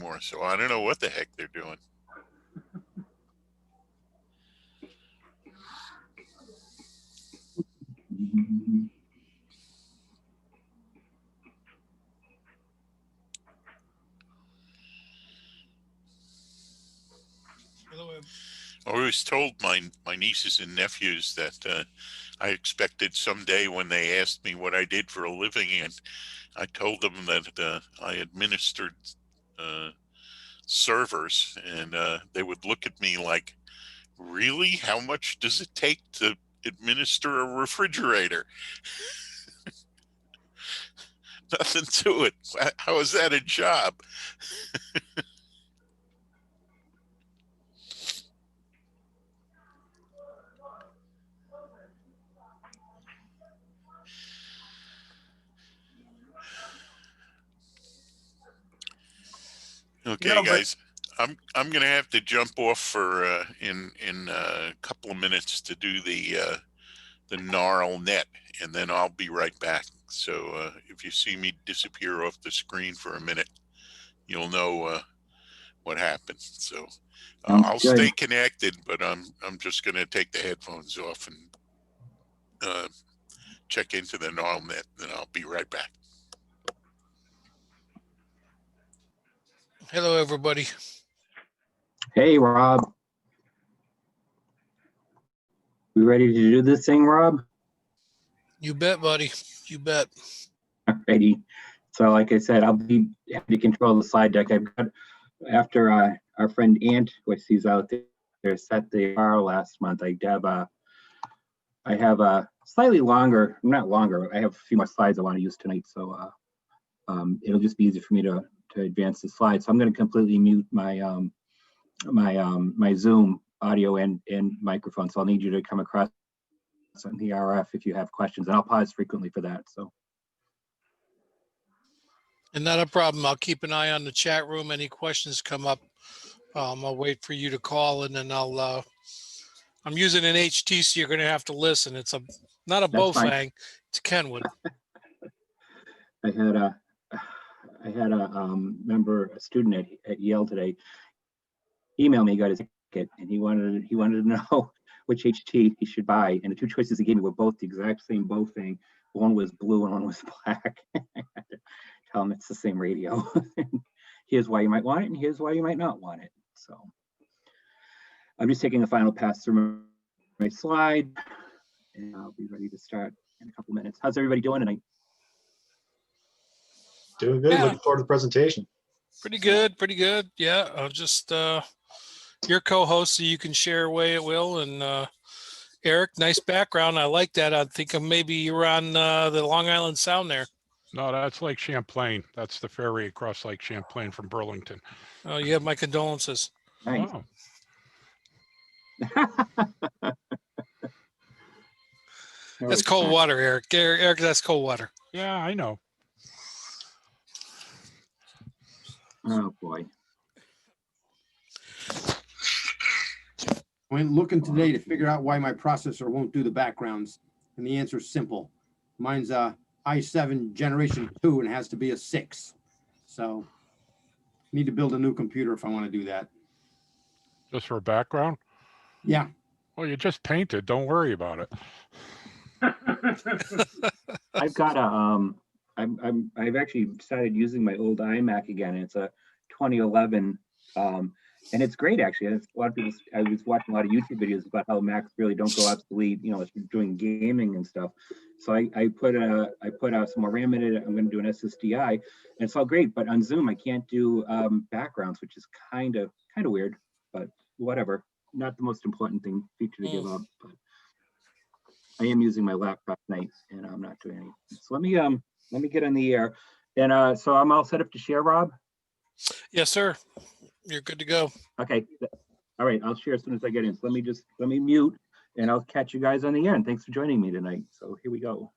more, so I don't know what the heck they're doing. I always told my nieces and nephews that I expected someday when they asked me what I did for a living, and I told them that I administered servers, and they would look at me like, really? How much does it take to administer a refrigerator? Nothing to it. How is that a job? Okay, guys, I'm gonna have to jump off for in a couple of minutes to do the gnarl net, and then I'll be right back. So if you see me disappear off the screen for a minute, you'll know what happened. So I'll stay connected, but I'm just gonna take the headphones off and check into the gnarl net, and I'll be right back. Hello, everybody. Hey, Rob. We ready to do this thing, Rob? You bet, buddy. You bet. Alrighty. So, like I said, I'll be happy to control the slide deck. I've got, after our friend Ant, which he's out there, set the bar last month. I have a slightly longer, not longer. I have a few more slides I want to use tonight, so it'll just be easy for me to advance the slides. So I'm going to completely mute my my Zoom audio and microphone. So I'll need you to come across on the RF if you have questions, and I'll pause frequently for that. So. And not a problem. I'll keep an eye on the chat room. Any questions come up, I'll wait for you to call, and then I'm using an HT, so you're going to have to listen. It's not a Bowfang, it's Kenwood. I had a student at Yale today email me, got his ticket, and he wanted to know which HT he should buy. And the two choices he gave me were both the exact same Bowfang. One was blue and one was black. I had to tell him it's the same radio. Here's why you might want it, and here's why you might not want it. So I'm just taking a final pass through my slide, and I'll be ready to start in a couple minutes. How's everybody doing tonight? Doing good. Yeah. Looking forward to the presentation. Pretty good. Pretty good. Yeah. I'll just your co-host, so you can share away at will. And Eric, nice background. I like that. I think maybe you're on the Long Island Sound there. No, that's Lake Champlain. That's the ferry across Lake Champlain from Burlington. Oh, you have my condolences. Nice. Oh. That's cold water, Eric. Eric, that's cold water. Yeah, I know. Oh boy. I went looking today to figure out why my processor won't do the backgrounds, and the answer is simple. Mine's a i7 generation 2 and has to be a 6. So I need to build a new computer if I want to do that. Just for background? Yeah. Well, you just painted. Don't worry about it. I've got a I've actually started using my old iMac again. It's a 2011, and it's great actually. A lot of people. I was watching a lot of YouTube videos about how Macs really don't go obsolete. You know, it's doing gaming and stuff. So I put some more RAM in it. I'm going to do an SSDI, and it's all great. But on Zoom, I can't do backgrounds, which is kind of weird. But whatever. Not the most important feature to give up. But I am using my laptop tonight, and I'm not doing anything. So let me get on the air, and so I'm all set up to share, Rob. Yes, sir. You're good to go. Okay. All right. I'll share as soon as I get in. So let me mute, and I'll catch you guys on the air. And thanks for joining me tonight. So here we go.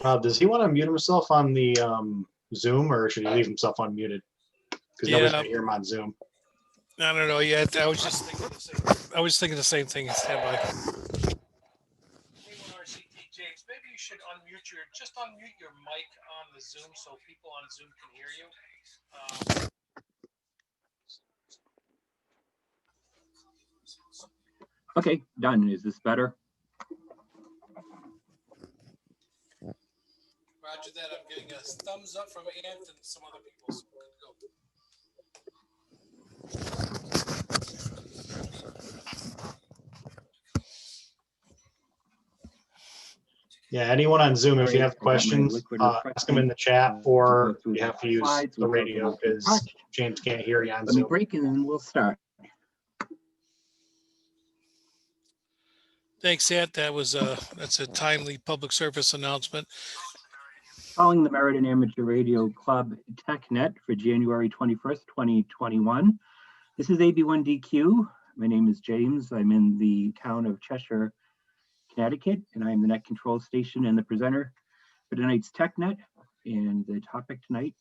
Does he want to mute himself on the Zoom, or should he leave himself unmuted? Because nobody's Yeah, gonna hear him on Zoom. I don't know yet. I was just thinking the same. I was thinking the same thing. Stand by. James, maybe you should just unmute your mic on the Zoom so people on Zoom can hear you. Okay, done. Is this better? Roger that. I'm getting a thumbs up from Ant and some other people. So good to go. Yeah, anyone on Zoom, if you have I got my questions, liquid ask them in the chat, refreshment. or Go through you the have to use slides. the We'll go radio through because the James can't hear you on Let me Zoom. break and then we'll start. Thanks, Ant. That's a timely public service announcement. Calling the Meriden Amateur Radio Club TechNet for January 21st, 2021. This is AB1DQ. My name is James. I'm in the town of Cheshire, Connecticut, and I'm the net control station and the presenter for tonight's TechNet. And the topic tonight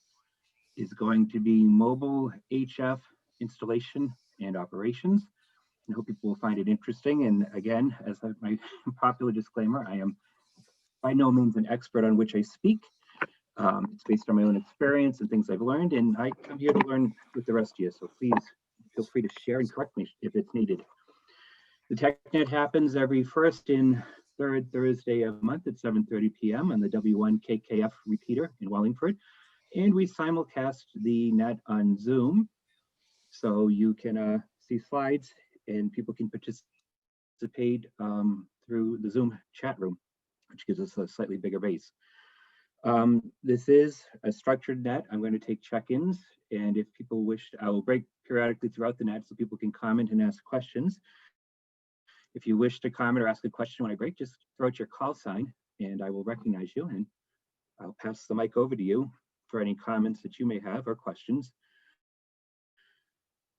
is going to be mobile HF installation and operations. I hope people will find it interesting. And again, as my popular disclaimer, I am by no means an expert on which I speak. It's based on my own experience and things I've learned, and I come here to learn with the rest of you. So please feel free to share and correct me if it's needed. The TechNet happens every first and third Thursday of the month at 7:30 p.m. on the W1KKF repeater in Wallingford. And we simulcast the net on Zoom. So you can see slides and people can participate through the Zoom chat room, which gives us a slightly bigger base. This is a structured net. I'm going to take check-ins, and if people wish, I will break periodically throughout the net so people can comment and ask questions. If you wish to comment or ask a question when I break, just throw out your call sign and I will recognize you, and I'll pass the mic over to you for any comments that you may have or questions.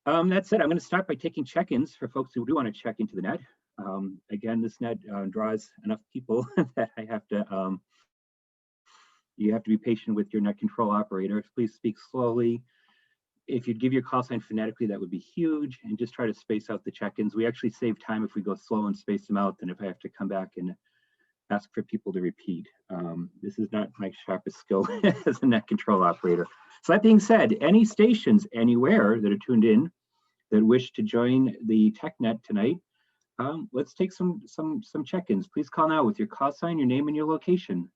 That's it. I'm going to start by taking check-ins for folks who do want to check into the net. Again, this net draws enough people that I have to you have to be patient with your net control operator. Please speak slowly. If you'd give your call sign phonetically, that would be huge, and just try to space out the check-ins. We actually save time if we go slow and space them out than if I have to come back and ask for people to repeat. This is not my sharpest skill as a net control operator. So that being said, any stations anywhere that are tuned in that wish to join the TechNet tonight, let's take some check-ins. Please call now with your call sign, your name, and your location.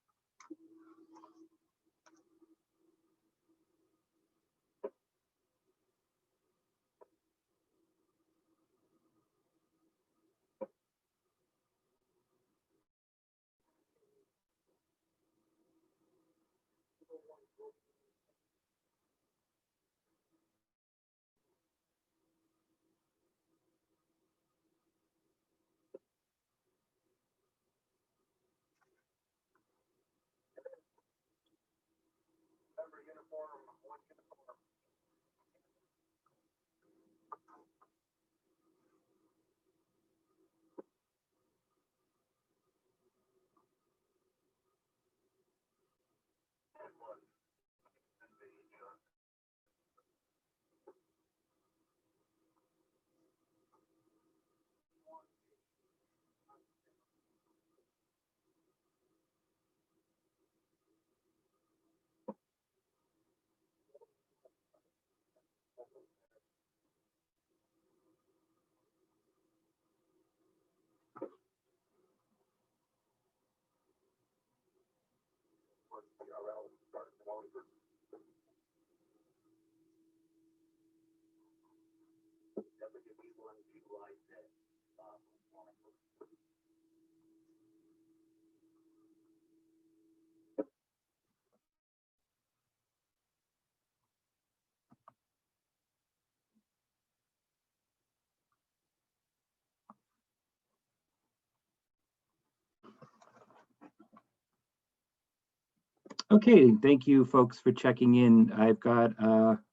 Okay, thank you folks for checking in. I've got,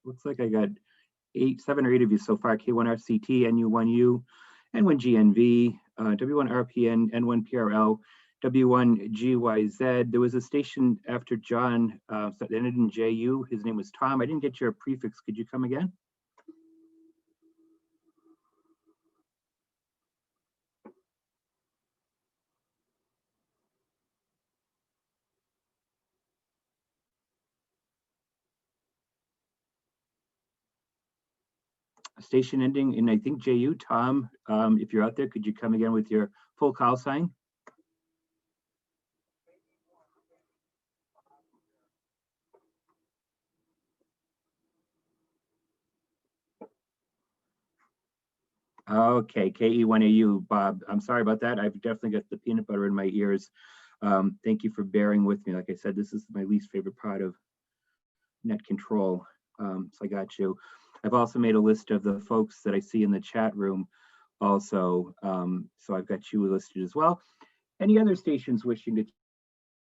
looks like I got 7 or 8 of you so far, K1RCT, NU1U, N1GNV, W1RPN, N1PRL, W1GYZ. There was a station after John that ended in JU. His name was Tom. I didn't get your prefix. Could you come again? Station ending in, I think, JU. Tom, if you're out there, could you come again with your full call sign? Okay, KE1AU, Bob. I'm sorry about that. I've definitely got the peanut butter in my ears. Thank you for bearing with me. Like I said, this is my least favorite part of net control. So I got you. I've also made a list of the folks that I see in the chat room also. So I've got you listed as well. Any other stations wishing to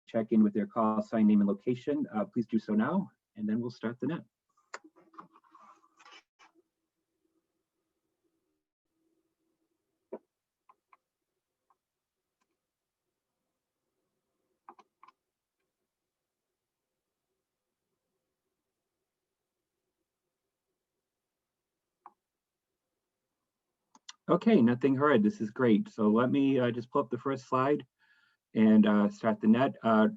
check in with their call sign, name, and location, please do so now, and then we'll start the net. Okay, nothing heard. This is great. So let me just pull up the first slide and start the net.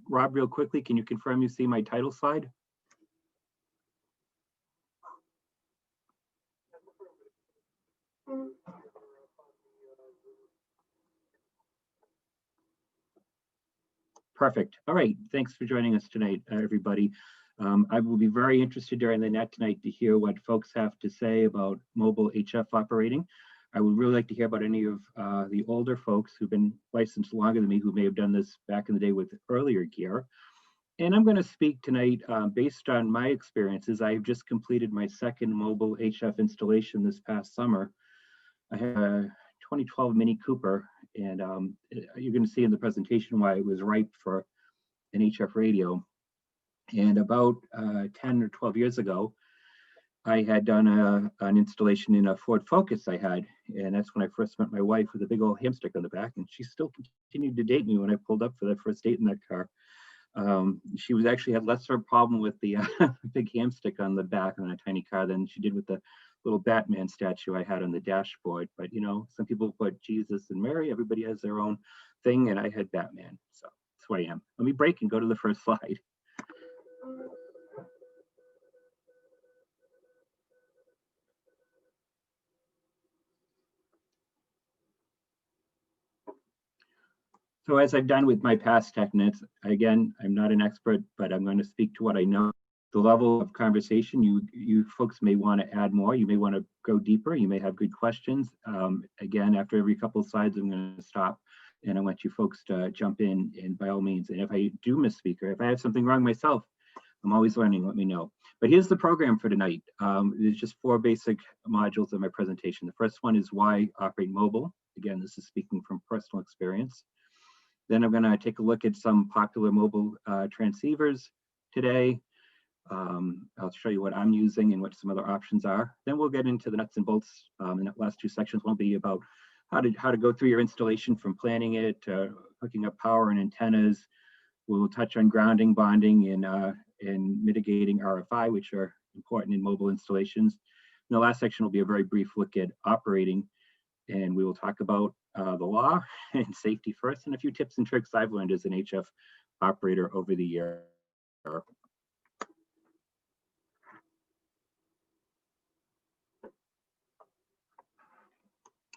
Rob, real quickly, can you confirm you see my title slide? Perfect. All right. Thanks for joining us tonight, everybody. I will be very interested during the net tonight to hear what folks have to say about mobile HF operating. I would really like to hear about any of the older folks who've been licensed longer than me, who may have done this back in the day with earlier gear. And I'm going to speak tonight based on my experiences. I've just completed my second mobile HF installation this past summer. I had a 2012 Mini Cooper, and you're going to see in the presentation why it was ripe for an HF radio. And about 10 or 12 years ago, I had done an installation in a Ford Focus I had, and that's when I first met my wife with a big old hamstick on the back, and she still continued to date me when I pulled up for that first date in that car. She was actually had less of a problem with the big hamstick on the back on a tiny car than she did with the little Batman statue I had on the dashboard. But you know, some people put Jesus and Mary, everybody has their own thing, and I had Batman. So that's who I am. Let me break and go to the first slide. So as I've done with my past TechNets, again, I'm not an expert, but I'm going to speak to what I know. The level of conversation, you folks may want to add more. You may want to go deeper. You may have good questions. Again, after every couple of slides, I'm going to stop and I want you folks to jump in, and by all means. And if I do misspeak or if I have something wrong myself, I'm always learning, let me know. But here's the program for tonight. There's just 4 basic modules of my presentation. The first one is why operate mobile. Again, this is speaking from personal experience. Then I'm going to take a look at some popular mobile transceivers today. I'll show you what I'm using and what some other options are. Then we'll get into the nuts and bolts. And the last 2 sections will be about how to go through your installation from planning it to hooking up power and antennas. We'll touch on grounding, bonding, and mitigating RFI, which are important in mobile installations. And the last section will be a very brief look at operating, and we will talk about the law and safety first, and a few tips and tricks I've learned as an HF operator over the year.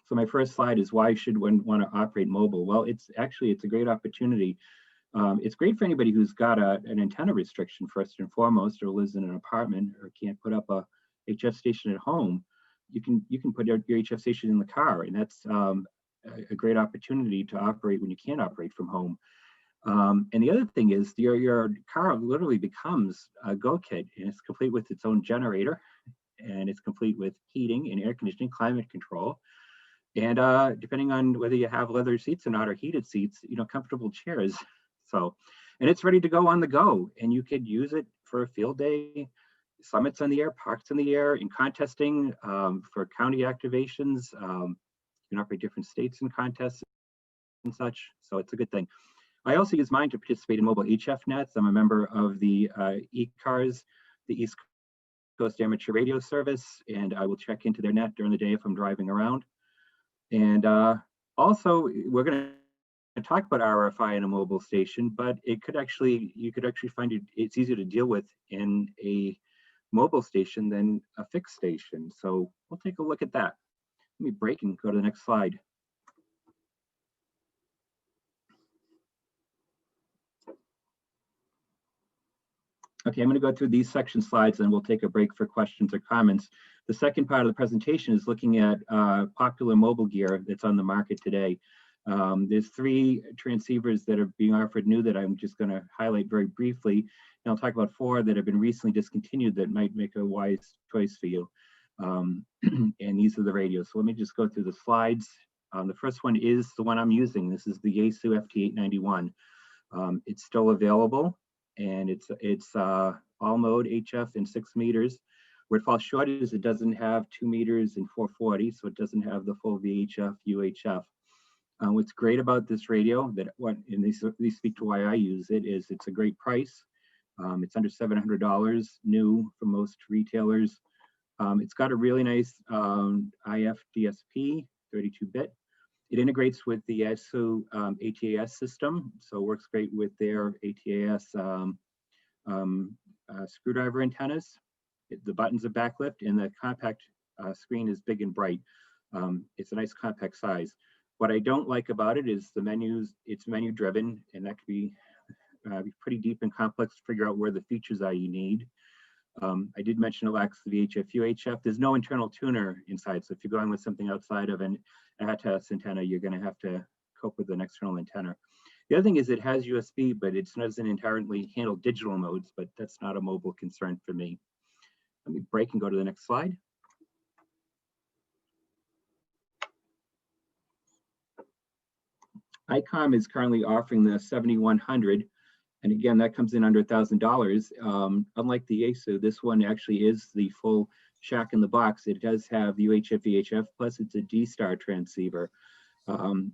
So my first slide is why should one want to operate mobile? Well, it's a great opportunity. It's great for anybody who's got an antenna restriction first and foremost, or lives in an apartment, or can't put up a HF station at home. You can put your HF station in the car, and that's a great opportunity to operate when you can't operate from home. And the other thing is your car literally becomes a go kit, and it's complete with its own generator, and it's complete with heating and air conditioning, climate control. And depending on whether you have leather seats or not, or heated seats, comfortable chairs. So, and it's ready to go on the go, and you could use it for a field day, summits on the air, parks in the air, in contesting, for county activations. You can operate different states in contests and such. So it's a good thing. I also use mine to participate in mobile HF nets. I'm a member of the eCars, the East Coast Amateur Radio Service, and I will check into their net during the day if I'm driving around. And also, we're going to talk about RFI in a mobile station, but you could actually find it's easier to deal with in a mobile station than a fixed station. So we'll take a look at that. Let me break and go to the next slide. Okay, I'm going to go through these section slides and we'll take a break for questions or comments. The second part of the presentation is looking at popular mobile gear that's on the market today. There's 3 transceivers that are being offered new that I'm just going to highlight very briefly. And I'll talk about 4 that have been recently discontinued that might make a wise choice for you. And these are the radios. So let me just go through the slides. The first one is the one I'm using. This is the Yaesu FT891. It's still available, and it's all mode HF in 6 meters. Where it falls short is it doesn't have 2 meters and 440, so it doesn't have the full VHF, UHF. What's great about this radio, and these speak to why I use it, is it's a great price. It's under $700 new for most retailers. It's got a really nice IF DSP, 32-bit. It integrates with the Yaesu ATAS system, so it works great with their ATAS screwdriver antennas. The buttons are backlit, and the compact screen is big and bright. It's a nice compact size. What I don't like about it is the menus. It's menu driven, and that could be pretty deep and complex to figure out where the features are you need. I did mention it lacks the VHF, UHF. There's no internal tuner inside, so if you're going with something outside of an ATAS antenna, you're going to have to cope with an external antenna. The other thing is it has USB, but it doesn't inherently handle digital modes, but that's not a mobile concern for me. Let me break and go to the next slide. ICOM is currently offering the 7100, and again, that comes in under $1,000. Unlike the Yaesu, this one actually is the full shack in the box. It does have UHF, VHF, plus it's a D-Star transceiver.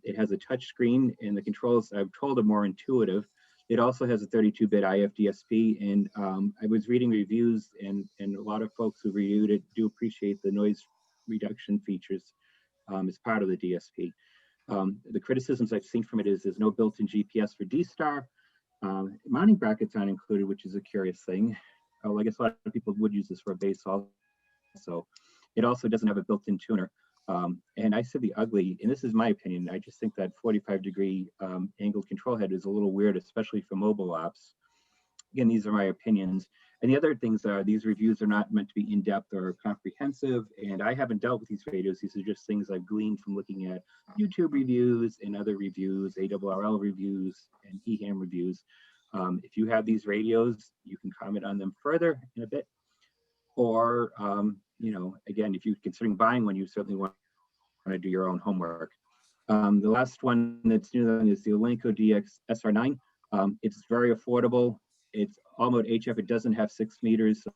It has a touch screen, and the controls, I've told, are more intuitive. It also has a 32-bit IF DSP, and I was reading reviews, and a lot of folks who reviewed it do appreciate the noise reduction features as part of the DSP. The criticisms I've seen from it is there's no built-in GPS for D-Star. Mounting brackets aren't included, which is a curious thing. Oh, I guess a lot of people would use this for a base also. It also doesn't have a built-in tuner. And I said the ugly, and this is my opinion, I just think that 45-degree angled control head is a little weird, especially for mobile apps. Again, these are my opinions. And the other things are these reviews are not meant to be in-depth or comprehensive, and I haven't dealt with these radios. These are just things I've gleaned from looking at YouTube reviews and other reviews, ARRL reviews, and EHAM reviews. If you have these radios, you can comment on them further in a bit. Or, you know, again, if you're considering buying one, you certainly want to do your own homework. The last one that's new is the Elenco DX SR9. It's very affordable. It's all mode HF. It doesn't have 6 meters. So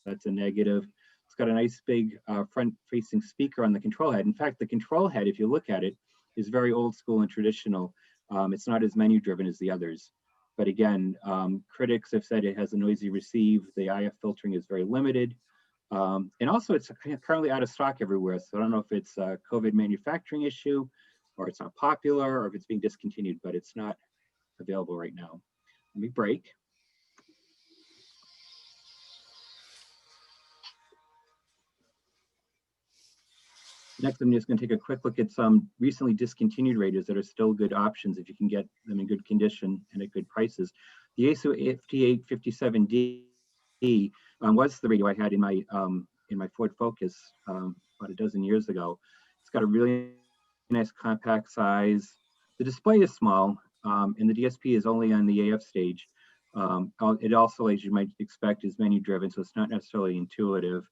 that's a negative. It's got a nice big front-facing speaker on the control head. In fact, the control head, if you look at it, is very old school and traditional. It's not as menu-driven as the others. But again, critics have said it has a noisy receive. The IF filtering is very limited. And also, it's currently out of stock everywhere. So I don't know if it's a COVID manufacturing issue, or it's not popular, or if it's being discontinued, but it's not available right now. Let me break. Next, I'm just going to take a quick look at some recently discontinued radios that are still good options if you can get them in good condition and at good prices. The Yaesu FT857D was the radio I had in my Ford Focus about a dozen years ago. It's got a really nice compact size. The display is small, and the DSP is only on the AF stage. It also, as you might expect, is menu driven, so it's not necessarily intuitive.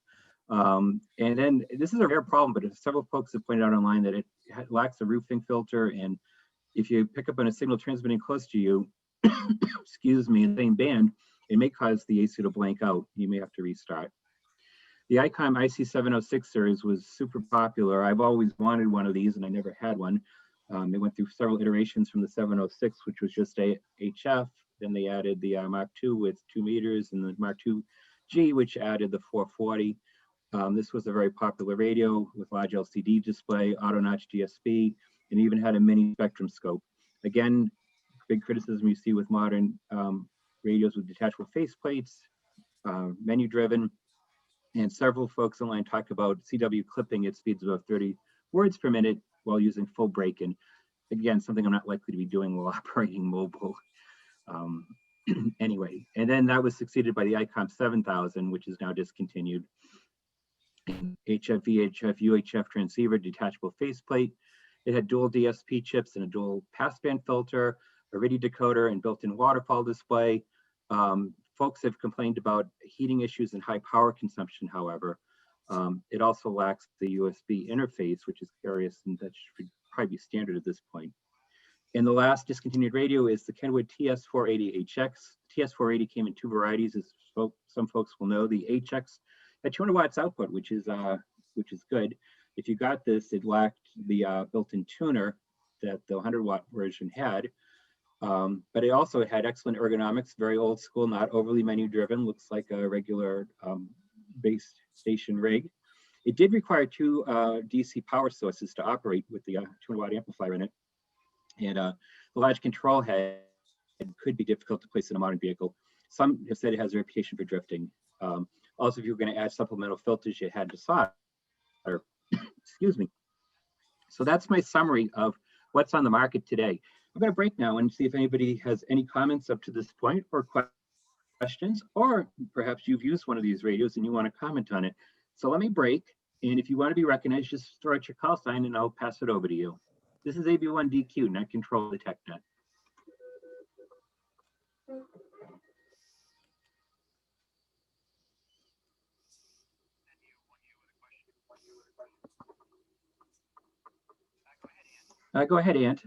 And then this is a rare problem, but several folks have pointed out online that it lacks a roofing filter, and if you pick up on a signal transmitting close to you, excuse me, in the same band, it may cause the Yaesu to blank out. You may have to restart. The ICOM IC706 series was super popular. I've always wanted one of these, and I never had one. They went through several iterations from the 706, which was just a HF. Then they added the Mark II with 2 meters, and the Mark II-G, which added the 440. This was a very popular radio with large LCD display, auto notch DSP, and even had a mini spectrum scope. Again, big criticism you see with modern radios with detachable faceplates, menu driven, and several folks online talk about CW clipping at speeds of about 30 words per minute while using full break-in. Again, something I'm not likely to be doing while operating mobile. Anyway, and then that was succeeded by the ICOM 7000, which is now discontinued. HF, VHF, UHF transceiver, detachable faceplate. It had dual DSP chips and a dual passband filter, a RIDI decoder, and built-in waterfall display. Folks have complained about heating issues and high power consumption, however. It also lacks the USB interface, which is curious, and that should probably be standard at this point. And the last discontinued radio is the Kenwood TS480HX. TS480 came in 2 varieties, as some folks will know. The HX at 200 watts output, which is good. If you got this, it lacked the built-in tuner that the 100-watt version had. But it also had excellent ergonomics, very old school, not overly menu driven, looks like a regular base station rig. It did require 2 DC power sources to operate with the 200-watt amplifier in it. And the large control head could be difficult to place in a modern vehicle. Some have said it has a reputation for drifting. Also, if you were going to add supplemental filters, you had to solder. Excuse me. So that's my summary of what's on the market today. I'm going to break now and see if anybody has any comments up to this point or questions, or perhaps you've used one of these radios and you want to comment on it. So let me break. And if you want to be recognized, just throw out your call sign and I'll pass it over to you. This is AB1DQ, net control of the TechNet. Go ahead, Ant.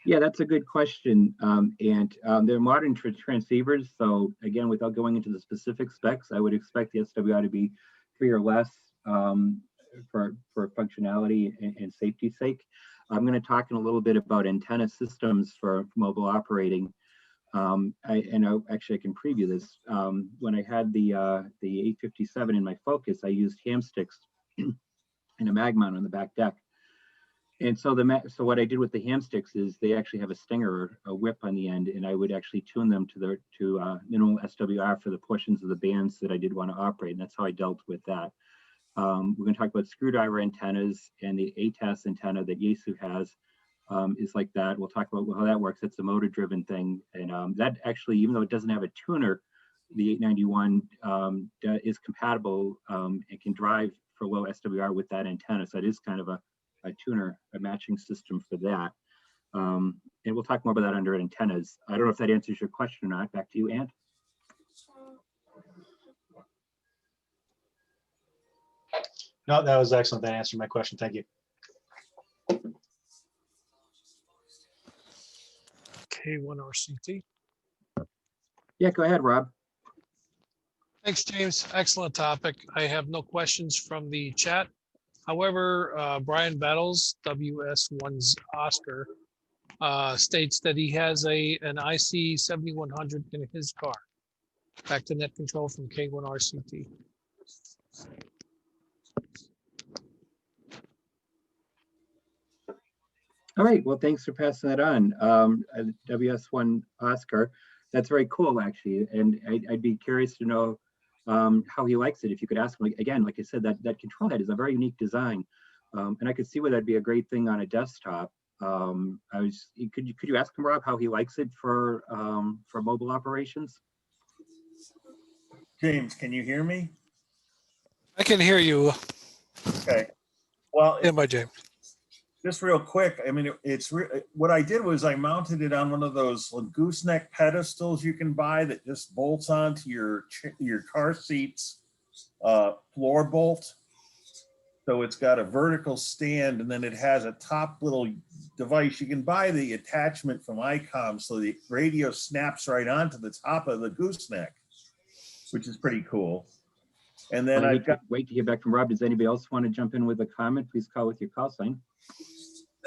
Yeah, that's a good question. They're modern transceivers. So again, without going into the specific specs, I would expect the SWI to be 3 or less for functionality and safety's sake. I'm going to talk in a little bit about antenna systems for mobile operating. I can preview this. When I had the 857 in my Focus, I used ham sticks and a mag mount on the back deck. And so what I did with the ham sticks is they actually have a stinger, a whip on the end, and I would actually tune them to minimal SWR for the portions of the bands that I did want to operate, and that's how I dealt with that. We're going to talk about screwdriver antennas, and the ATAS antenna that Yaesu has is like that. We'll talk about how that works. It's a motor-driven thing, and that actually, even though it doesn't have a tuner, the 891 is compatible and can drive for low SWR with that antenna. So it is kind of a tuner, a matching system for that. And we'll talk more about that under antennas. I don't know if that answers your question or not. Back to you, Ant. No, that was excellent. That answered my question. Thank you. K1RCT. Yeah, go ahead, Rob. Thanks, James. Excellent topic. I have no questions from the chat. However, Brian Battles, WS1's Oscar, states that he has an IC 7100 in his car. Back to net control from K1RCT. All right, well, thanks for passing that on. WS1 Oscar, that's very cool, actually. And I'd be curious to know how he likes it. If you could ask him, again, like I said, that control head is a very unique design. And I could see where that'd be a great thing on a desktop. Could you ask him, Rob, how he likes it for mobile operations? James, can you hear me? I can hear you. Okay. Well, Yeah, my James. just real quick, I mean, what I did was I mounted it on one of those gooseneck pedestals you can buy that just bolts onto your car seats floor bolt. So it's got a vertical stand, and then it has a top little device. You can buy the attachment from ICOM, so the radio snaps right onto the top of the gooseneck, which is pretty cool. And then Well, I I've hate to got wait to hear back from Rob. Does anybody else want to jump in with a comment? Please call with your call sign.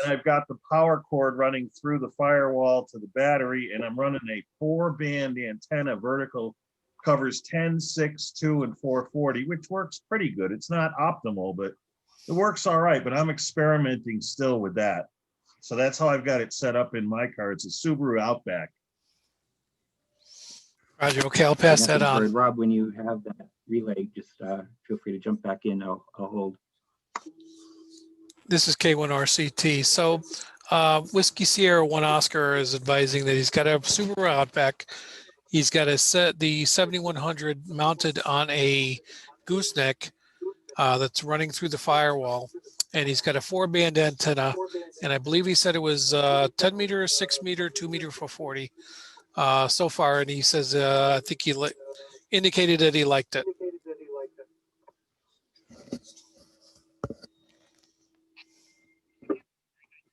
the power cord running through the firewall to the battery, and I'm running a 4-band antenna vertical, covers 10, 6, 2, and 440, which works pretty good. It's not optimal, but it works all right. But I'm experimenting still with that. So that's how I've got it set up in my car. It's a Subaru Outback. Roger, okay, I'll pass that Nothing on. heard. Rob, when you have that relay, just feel free to jump back in. I'll hold. This is K1RCT. So Whiskey Sierra 1 Oscar is advising that he's got a Subaru Outback. He's got a set the 7100 mounted on a gooseneck that's running through the firewall. And he's got a 4-band antenna. And I believe he said it was 10 meter, 6 meter, 2 meter for 40 so far. And he says, I think he indicated that he liked it.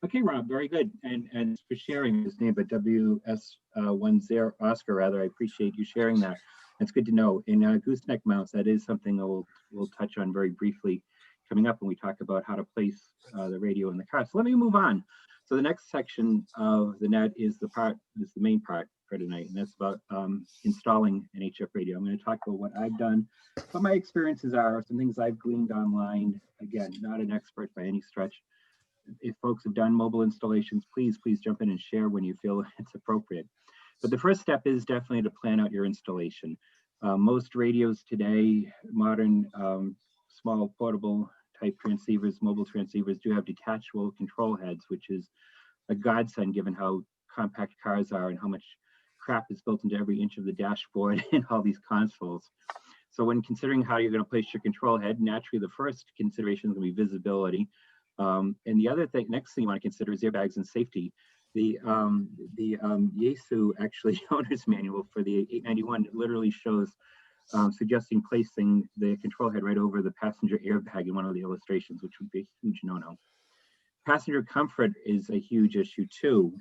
Okay, Rob, very good. And for sharing his name, but WS10 Oscar, rather, I appreciate you sharing that. That's good to know. In gooseneck mounts, that is something that we'll touch on very briefly coming up when we talk about how to place the radio in the car. So let me move on. So the next section of the net is the main part for tonight, and that's about installing an HF radio. I'm going to talk about what I've done, what my experiences are, some things I've gleaned online. Again, not an expert by any stretch. If folks have done mobile installations, please jump in and share when you feel it's appropriate. But the first step is definitely to plan out your installation. Most radios today, modern small portable type transceivers, mobile transceivers, do have detachable control heads, which is a godsend given how compact cars are and how much crap is built into every inch of the dashboard and all these consoles. So when considering how you're going to place your control head, naturally the first consideration is going to be visibility. And the other thing, next thing you want to consider is airbags and safety. The Yaesu actually owner's manual for the 891 literally shows suggesting placing the control head right over the passenger airbag in one of the illustrations, which would be a huge no-no. Passenger comfort is a huge issue too.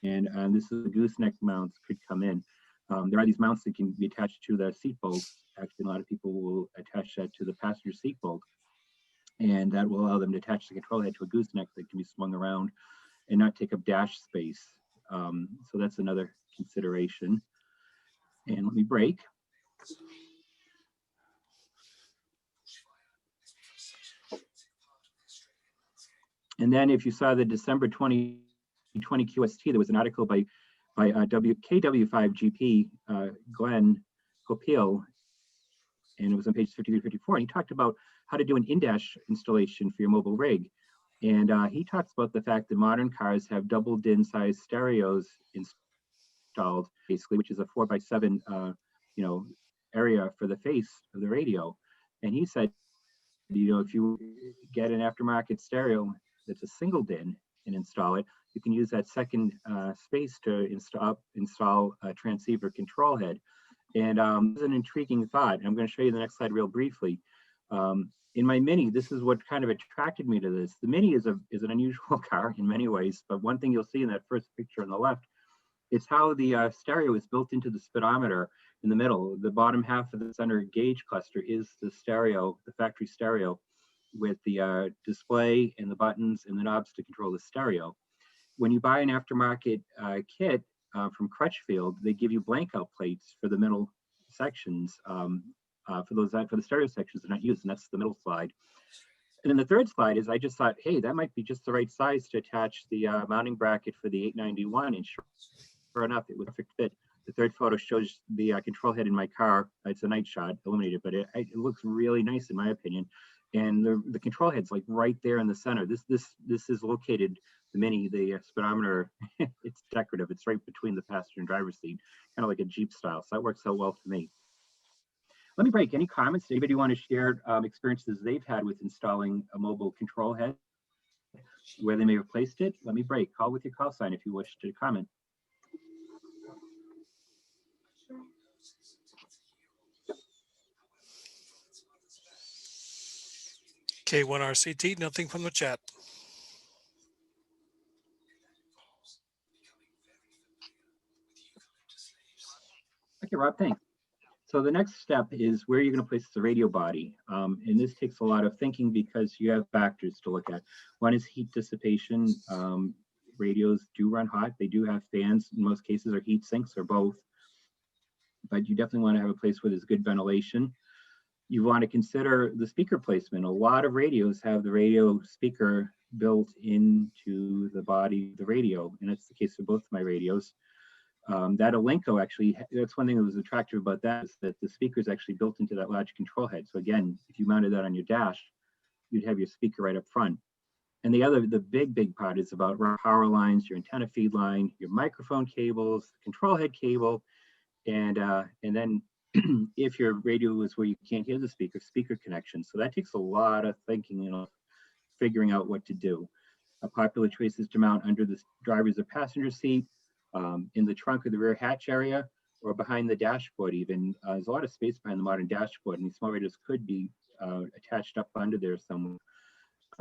And this is the gooseneck mounts could come in. There are these mounts that can be attached to the seat bolts. Actually, a lot of people will attach that to the passenger seat bolt, and that will allow them to attach the control head to a gooseneck that can be swung around and not take up dash space. So that's another consideration. And let me brake. And then if you saw the December 2020 QST, there was an article by KW5GP, Glenn Copil, and it was on page 53, 54, and he talked about how to do an in-dash installation for your mobile rig. And he talks about the fact that modern cars have double DIN size stereos installed, basically, which is a 4x7, area for the face of the radio. And he said, if you get an aftermarket stereo that's a single DIN and install it, you can use that second space to install a transceiver control head. And it's an intriguing thought. And I'm going to show you the next slide real briefly. In my Mini, this is what kind of attracted me to this. The Mini is an unusual car in many ways, but one thing you'll see in that first picture on the left, it's how the stereo is built into the speedometer in the middle. The bottom half of the center gauge cluster is the stereo, the factory stereo, with the display and the buttons and the knobs to control the stereo. When you buy an aftermarket kit from Crutchfield, they give you blank out plates for the middle sections, for the stereo sections that are not used, and that's the middle slide. And then the third slide is I just thought, hey, that might be just the right size to attach the mounting bracket for the 891, and sure enough, it was a perfect fit. The third photo shows the control head in my car. It's a night shot, illuminated, but it looks really nice in my opinion. And the control head's like right there in the center. This is located, the Mini, the speedometer, it's decorative. It's right between the passenger and driver's seat, kind of like a Jeep style. So that works out well for me. Let me break. Any comments? Anybody want to share experiences they've had with installing a mobile control head, where they may have placed it? Let me break. Call with your call sign if you wish to comment. K1RCT, nothing from the chat. Okay, Rob, thanks. So the next step is where you're going to place the radio body. And this takes a lot of thinking because you have factors to look at. One is heat dissipation. Radios do run hot. They do have fans in most cases, or heat sinks, or both. But you definitely want to have a place where there's good ventilation. You want to consider the speaker placement. A lot of radios have the radio speaker built into the body of the radio, and that's the case for both of my radios. That Alinco actually, that's one thing that was attractive about that, is that the speaker is actually built into that large control head. So again, if you mounted that on your dash, you'd have your speaker right up front. And the big part is about power lines, your antenna feed line, your microphone cables, control head cable, and then if your radio is where you can't hear the speaker connection. So that takes a lot of thinking and figuring out what to do. A popular choice is to mount under the driver's or passenger seat, in the trunk or the rear hatch area, or behind the dashboard even. There's a lot of space behind the modern dashboard, and these small radios could be attached up under there somewhere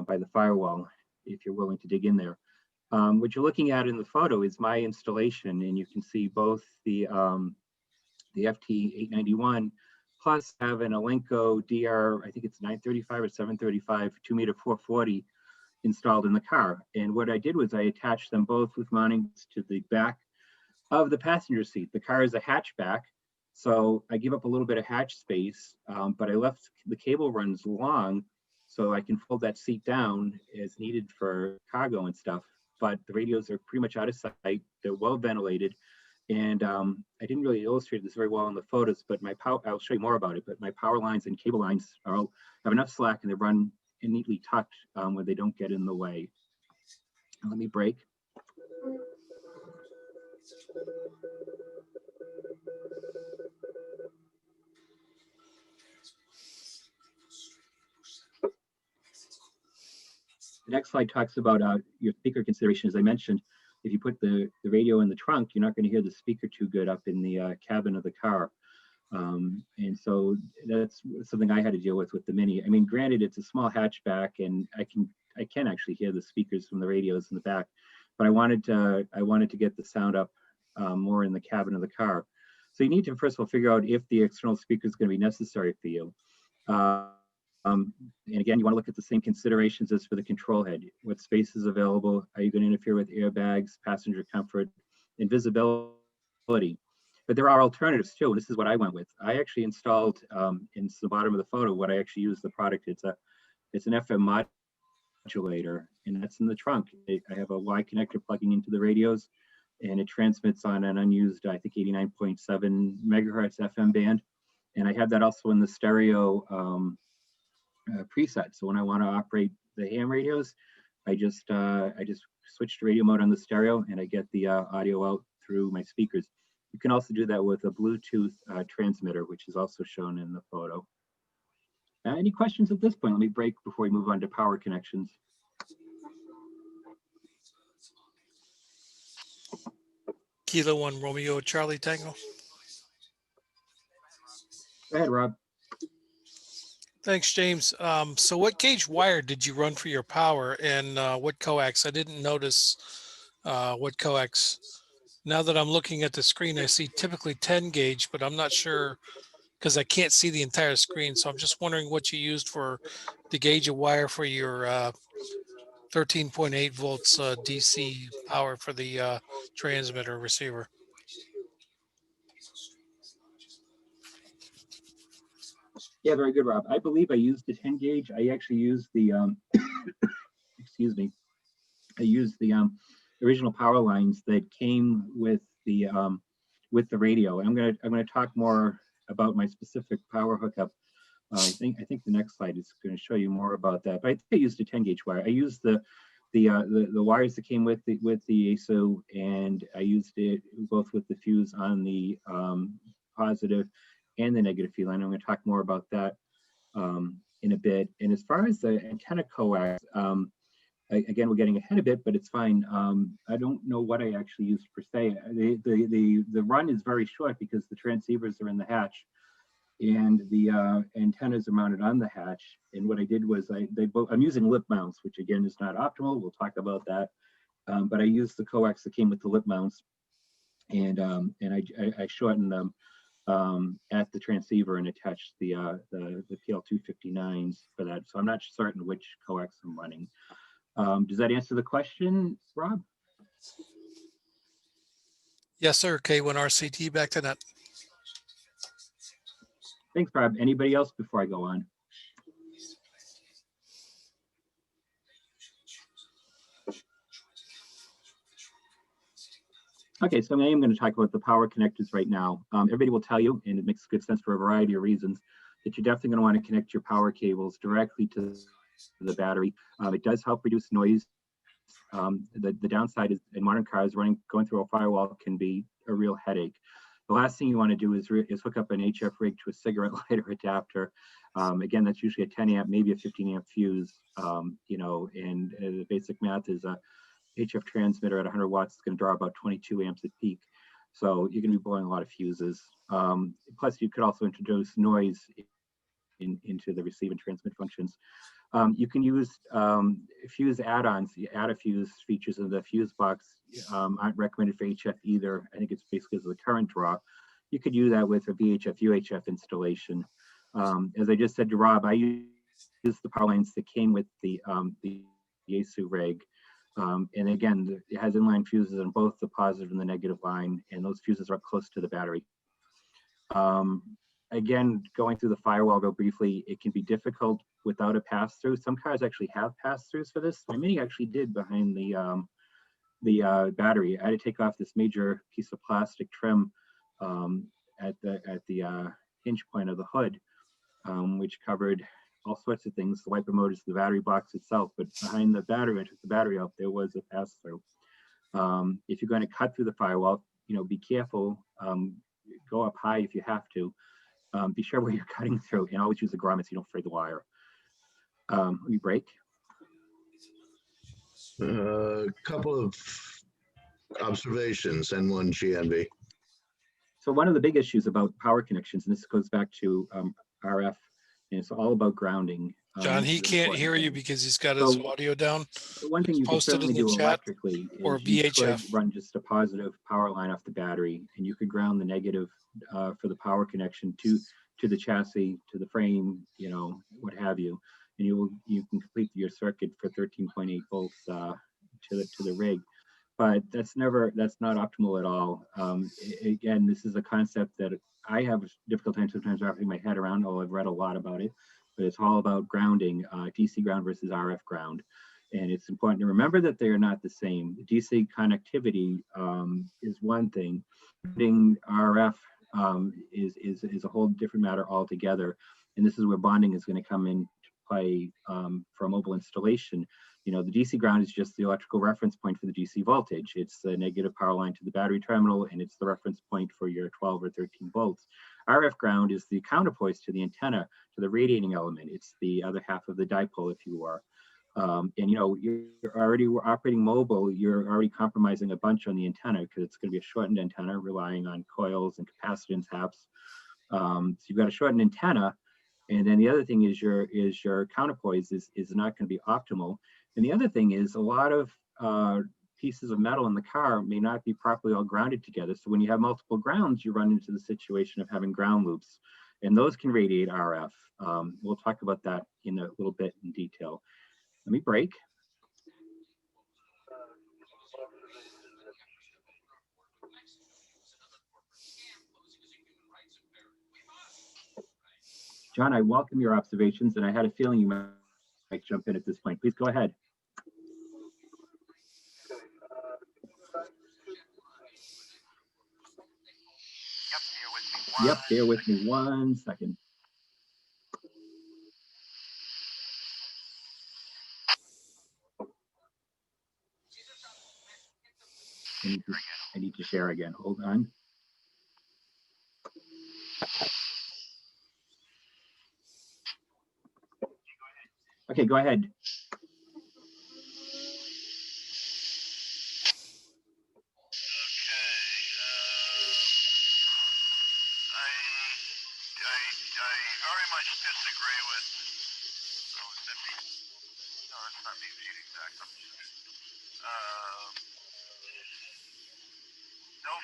by the firewall, if you're willing to dig in there. What you're looking at in the photo is my installation, and you can see both the FT891 plus have an Alinco DR, I think it's 935 or 735, 2-meter 440 installed in the car. And what I did was I attached them both with mountings to the back of the passenger seat. The car is a hatchback, so I give up a little bit of hatch space, but I left the cable runs long so I can fold that seat down as needed for cargo and stuff. But the radios are pretty much out of sight. They're well ventilated. And I didn't really illustrate this very well in the photos, but I'll show you more about it, but my power lines and cable lines have enough slack, and they run neatly tucked where they don't get in the way. Let me break. The next slide talks about your speaker consideration. As I mentioned, if you put the radio in the trunk, you're not going to hear the speaker too good up in the cabin of the car. And so that's something I had to deal with the Mini. I mean, granted, it's a small hatchback, and I can actually hear the speakers from the radios in the back, but I wanted to get the sound up more in the cabin of the car. So you need to first of all figure out if the external speaker is going to be necessary for you. And again, you want to look at the same considerations as for the control head. What space is available? Are you going to interfere with airbags, passenger comfort, and visibility? But there are alternatives too. This is what I went with. I actually installed in the bottom of the photo what I actually use the product. It's an FM modulator, and that's in the trunk. I have a Y connector plugging into the radios, and it transmits on an unused, I think, 89.7 megahertz FM band. And I have that also in the stereo preset. So when I want to operate the ham radios, I just switch to radio mode on the stereo, and I get the audio out through my speakers. You can also do that with a Bluetooth transmitter, which is also shown in the photo. Any questions at this point? Let me break before we move on to power connections. Kilo 1 Romeo Charlie Tango. Go ahead, Rob. Thanks, James. So what gauge wire did you run for your power, and what coax? I didn't notice what coax. Now that I'm looking at the screen, I see typically 10 gauge, but I'm not sure because I can't see the entire screen. So I'm just wondering what you used for the gauge of wire for your 13.8 volts DC power for the transmitter receiver. Yeah, very good, Rob. I believe I used the 10 gauge. I actually used the, excuse me, I used the original power lines that came with the radio. And I'm gonna talk more about my specific power hookup. I think the next slide is going to show you more about that. But I think I used a 10 gauge wire. I used the wires that came with the ASO, and I used it both with the fuse on the positive and the negative feed line. I'm going to talk more about that in a bit. And as far as the antenna coax, again, we're getting ahead a bit, but it's fine. I don't know what I actually used per se. The run is very short because the transceivers are in the hatch, and the antennas are mounted on the hatch. And what I did was I'm using lip mounts, which again is not optimal. We'll talk about that. But I used the coax that came with the lip mounts, and I shortened them at the transceiver and attached the PL259s for that. So I'm not certain which coax I'm running. Does that answer the question, Rob? Yes, sir. K1 RCT back to net. Thanks, Rob. Anybody else before I go on? Okay, so I am going to talk about the power connectors right now. Everybody will tell you, and it makes good sense for a variety of reasons, that you're definitely going to want to connect your power cables directly to the battery. It does help reduce noise. The downside is in modern cars, going through a firewall can be a real headache. The last thing you want to do is hook up an HF rig to a cigarette lighter adapter. Again, that's usually a 10 amp, maybe a 15 amp fuse, you know, and the basic math is a HF transmitter at 100 watts is going to draw about 22 amps at peak. So you're going to be blowing a lot of fuses. Plus, you could also introduce noise into the receive and transmit functions. You can use fuse add-ons. The add-a-fuse features in the fuse box aren't recommended for HF either. I think it's basically because of the current draw. You could use that with a VHF, UHF installation. As I just said to Rob, I use the power lines that came with the Yaesu rig. And again, it has inline fuses on both the positive and the negative line, and those fuses are up close to the battery. Again, going through the firewall real briefly, it can be difficult without a pass-through. Some cars actually have pass-throughs for this. My Mini actually did behind the battery. I had to take off this major piece of plastic trim at the hinge point of the hood, which covered all sorts of things, the wiper motors, the battery box itself. But behind the battery, I took the battery out, there was a pass-through. If you're going to cut through the firewall, you know, be careful. Go up high if you have to. Be sure where you're cutting through, and always use a grommet so you don't fray the wire. Let me break. Couple of observations and one GNV. So one of the big issues about power connections, and this goes back to RF, and it's all about grounding. John, he can't hear you because he's got his audio down. The one thing you can Posted in certainly the do chat electrically or is you could VHF. run just a positive power line off the battery, and you could ground the negative for the power connection to the chassis, to the frame, you know, what have you, and you can complete your circuit for 13.8 volts to the rig. But that's not optimal at all. Again, this is a concept that I have a difficult time sometimes wrapping my head around, although I've read a lot about it. But it's all about grounding, DC ground versus RF ground. And it's important to remember that they are not the same. DC connectivity is one thing. Grounding RF is a whole different matter altogether. And this is where bonding is going to come into play for a mobile installation. You know, the DC ground is just the electrical reference point for the DC voltage. It's the negative power line to the battery terminal, and it's the reference point for your 12 or 13 volts. RF ground is the counterpoise to the antenna, to the radiating element. It's the other half of the dipole, if you were. And you know, you're already operating mobile, you're already compromising a bunch on the antenna because it's going to be a shortened antenna relying on coils and capacitance taps. So you've got a shortened antenna. And then the other thing is your counterpoise is not going to be optimal. And the other thing is a lot of pieces of metal in the car may not be properly all grounded together. So when you have multiple grounds, you run into the situation of having ground loops, and those can radiate RF. We'll talk about that in a little bit in detail. Let me break. John, I welcome your observations, and I had a feeling you might jump in at this point. Please go ahead. Yep, bear with me 1 second. I need to share again. Hold on. Okay, go ahead. I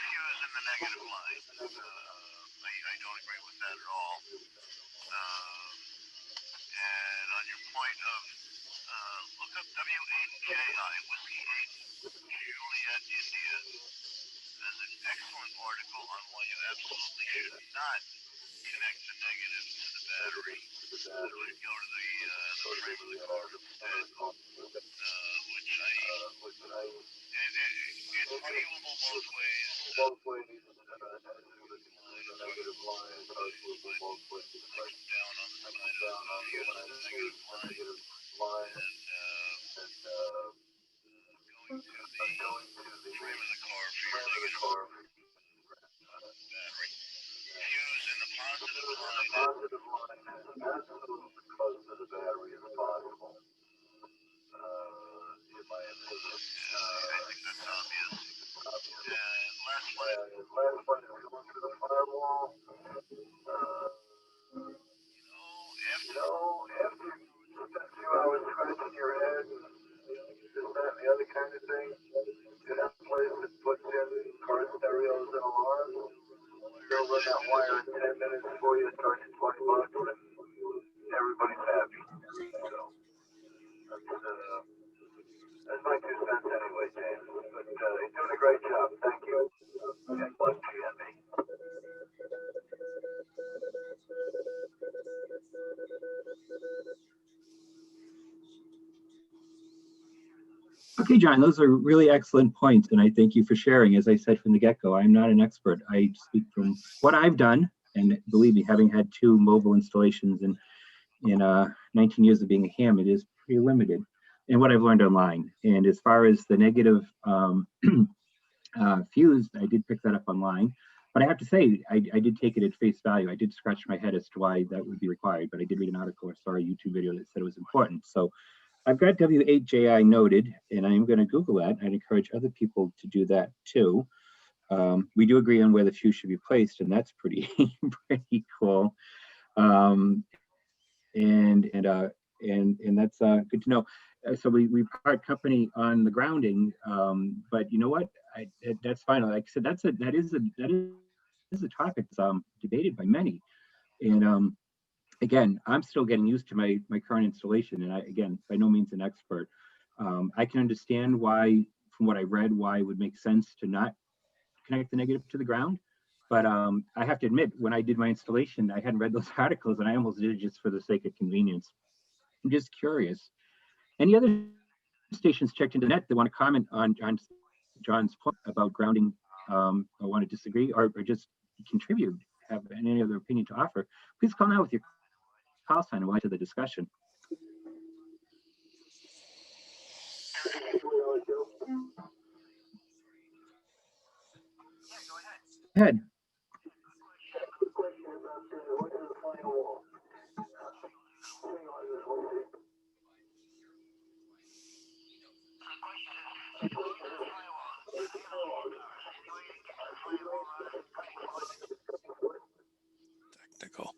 fuse in the negative line. I don't agree with that at all. And on your point of look up W8JI, Whiskey 8, Juliet, India. There's an excellent article on why you absolutely should not connect the negative to the battery. Should go to the frame of the car instead, which it's viewable both ways. Down on the side of fuse the negative line, and going to the frame of the car for your negative battery. Fuse in the positive line. I think that's obvious. And last one. Okay, John, those are really excellent points, and I thank you for sharing. As I said from the get-go, I'm not an expert. I speak from what I've done, and believe me, having had 2 mobile installations in 19 years of being a ham, it is pretty limited. And what I've learned online. And as far as the negative fuse, I did pick that up online. But I have to say, I did take it at face value. I did scratch my head as to why that would be required, but I did read an article or saw a YouTube video that said it was important. So I've got W8JI noted, and I'm going to Google that. I'd encourage other people to do that too. We do agree on where the fuse should be placed, and that's pretty pretty cool. And that's good to know. So we part company on the grounding, but you know what? That's fine. Like I said, that is a topic that's debated by many, and again, I'm still getting used to my current installation, and again, by no means an expert. I can understand why, from what I read, why it would make sense to not connect the negative to the ground. But I have to admit, when I did my installation, I hadn't read those articles, and I almost did it just for the sake of convenience. I'm just curious. Any other stations checked into net that want to comment on John's point about grounding, or want to disagree, or just contribute, have any other opinion to offer? Please call now with your call sign and we'll to the discussion. Go ahead. Technical.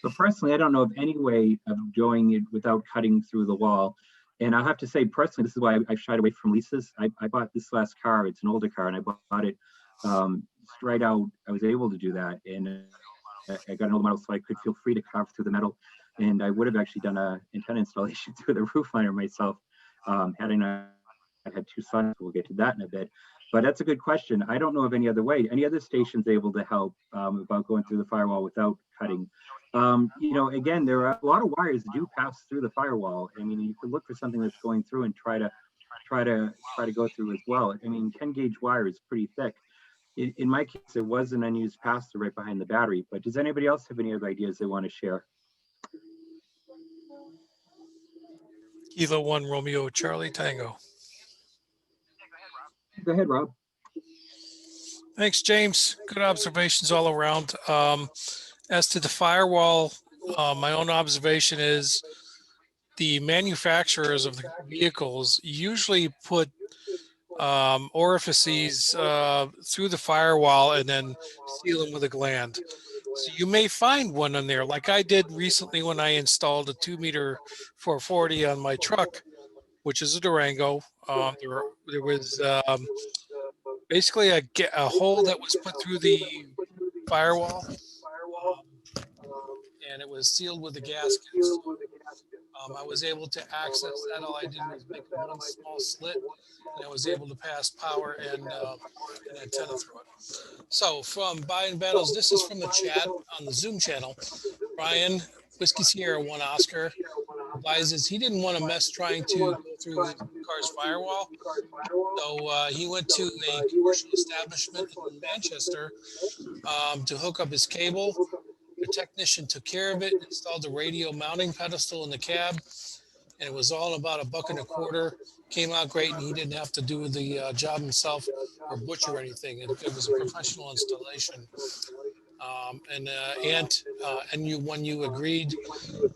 So personally, I don't know of any way of doing it without cutting through the wall. And I have to say, personally, this is why I've shied away from leases. I bought this last car. It's an older car, and I bought it straight out. I was able to do that, and I got an old model, so I could feel free to carve through the metal. And I would have actually done an antenna installation through the roof liner myself, had I not had 2 sons. We'll get to that in a bit. But that's a good question. I don't know of any other way. Any other stations able to help about going through the firewall without cutting? You know, again, there are a lot of wires that do pass through the firewall. I mean, you could look for something that's going through and try to go through as well. I mean, 10 gauge wire is pretty thick. In my case, it was an unused pass through right behind the battery. But does anybody else have any other ideas they want to share? Kilo 1 Romeo Charlie Tango. Go ahead, Rob. Thanks, James. Good observations all around. As to the firewall, my own observation is the manufacturers of the vehicles usually put orifices through the firewall and then seal them with a gland. So you may find one in there, like I did recently when I installed a 2-meter 440 on my truck, which is a Durango. There was Basically a hole that was put through the firewall, and it was sealed with a gasket. So, I was able to access that. All I did was make one small slit, and I was able to pass power and an antenna through it. So from Buying Battles, this is from the chat on the Zoom channel. Brian, Whiskey Sierra 1 Oscar, advises he didn't want to mess trying to go through his car's firewall. So he went to a commercial establishment in Manchester to hook up his cable. The technician took care of it, installed the radio mounting pedestal in the cab, and it was all about $1.25. Came out great, and he didn't have to do the job himself or butcher anything. It was a professional installation. And when you agreed,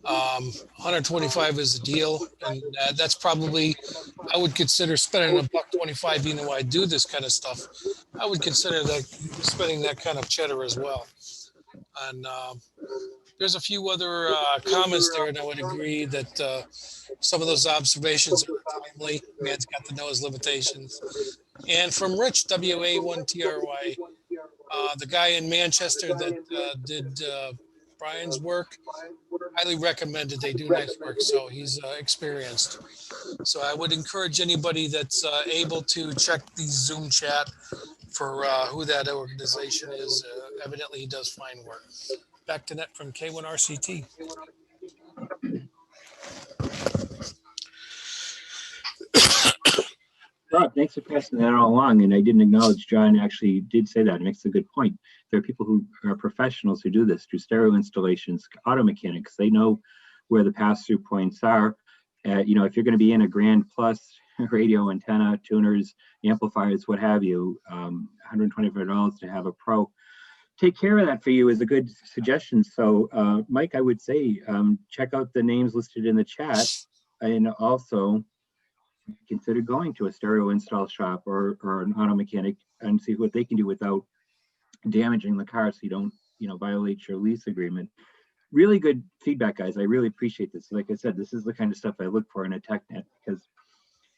125 is the deal, and that's probably, I would consider spending $1.25, even though I do this kind of stuff. I would consider that spending that kind of cheddar as well. And there's a few other comments there, and I would agree that some of those observations are timely. Man's got to know his limitations. And from Rich, WA1TRY, the guy in Manchester that did Brian's work, highly recommended. They do nice work, so he's experienced. So I would encourage anybody that's able to check the Zoom chat for who that organization is. Evidently, he does fine work. Back to net from K1RCT. Rob, thanks for passing that all along. And I didn't acknowledge John actually did say that. It makes a good point. There are people who are professionals who do this, do stereo installations, auto mechanics. They know where the pass-through points are. You know, if you're going to be in a Grand Plus radio antenna, tuners, amplifiers, what have you, $125 to have a pro take care of that for you is a good suggestion. So, Mike, I would say check out the names listed in the chat, and also consider going to a stereo install shop or an auto mechanic and see what they can do without damaging the car, so you don't, you know, violate your lease agreement. Really good feedback, guys. I really appreciate this. Like I said, this is the kind of stuff I look for in a TechNet, because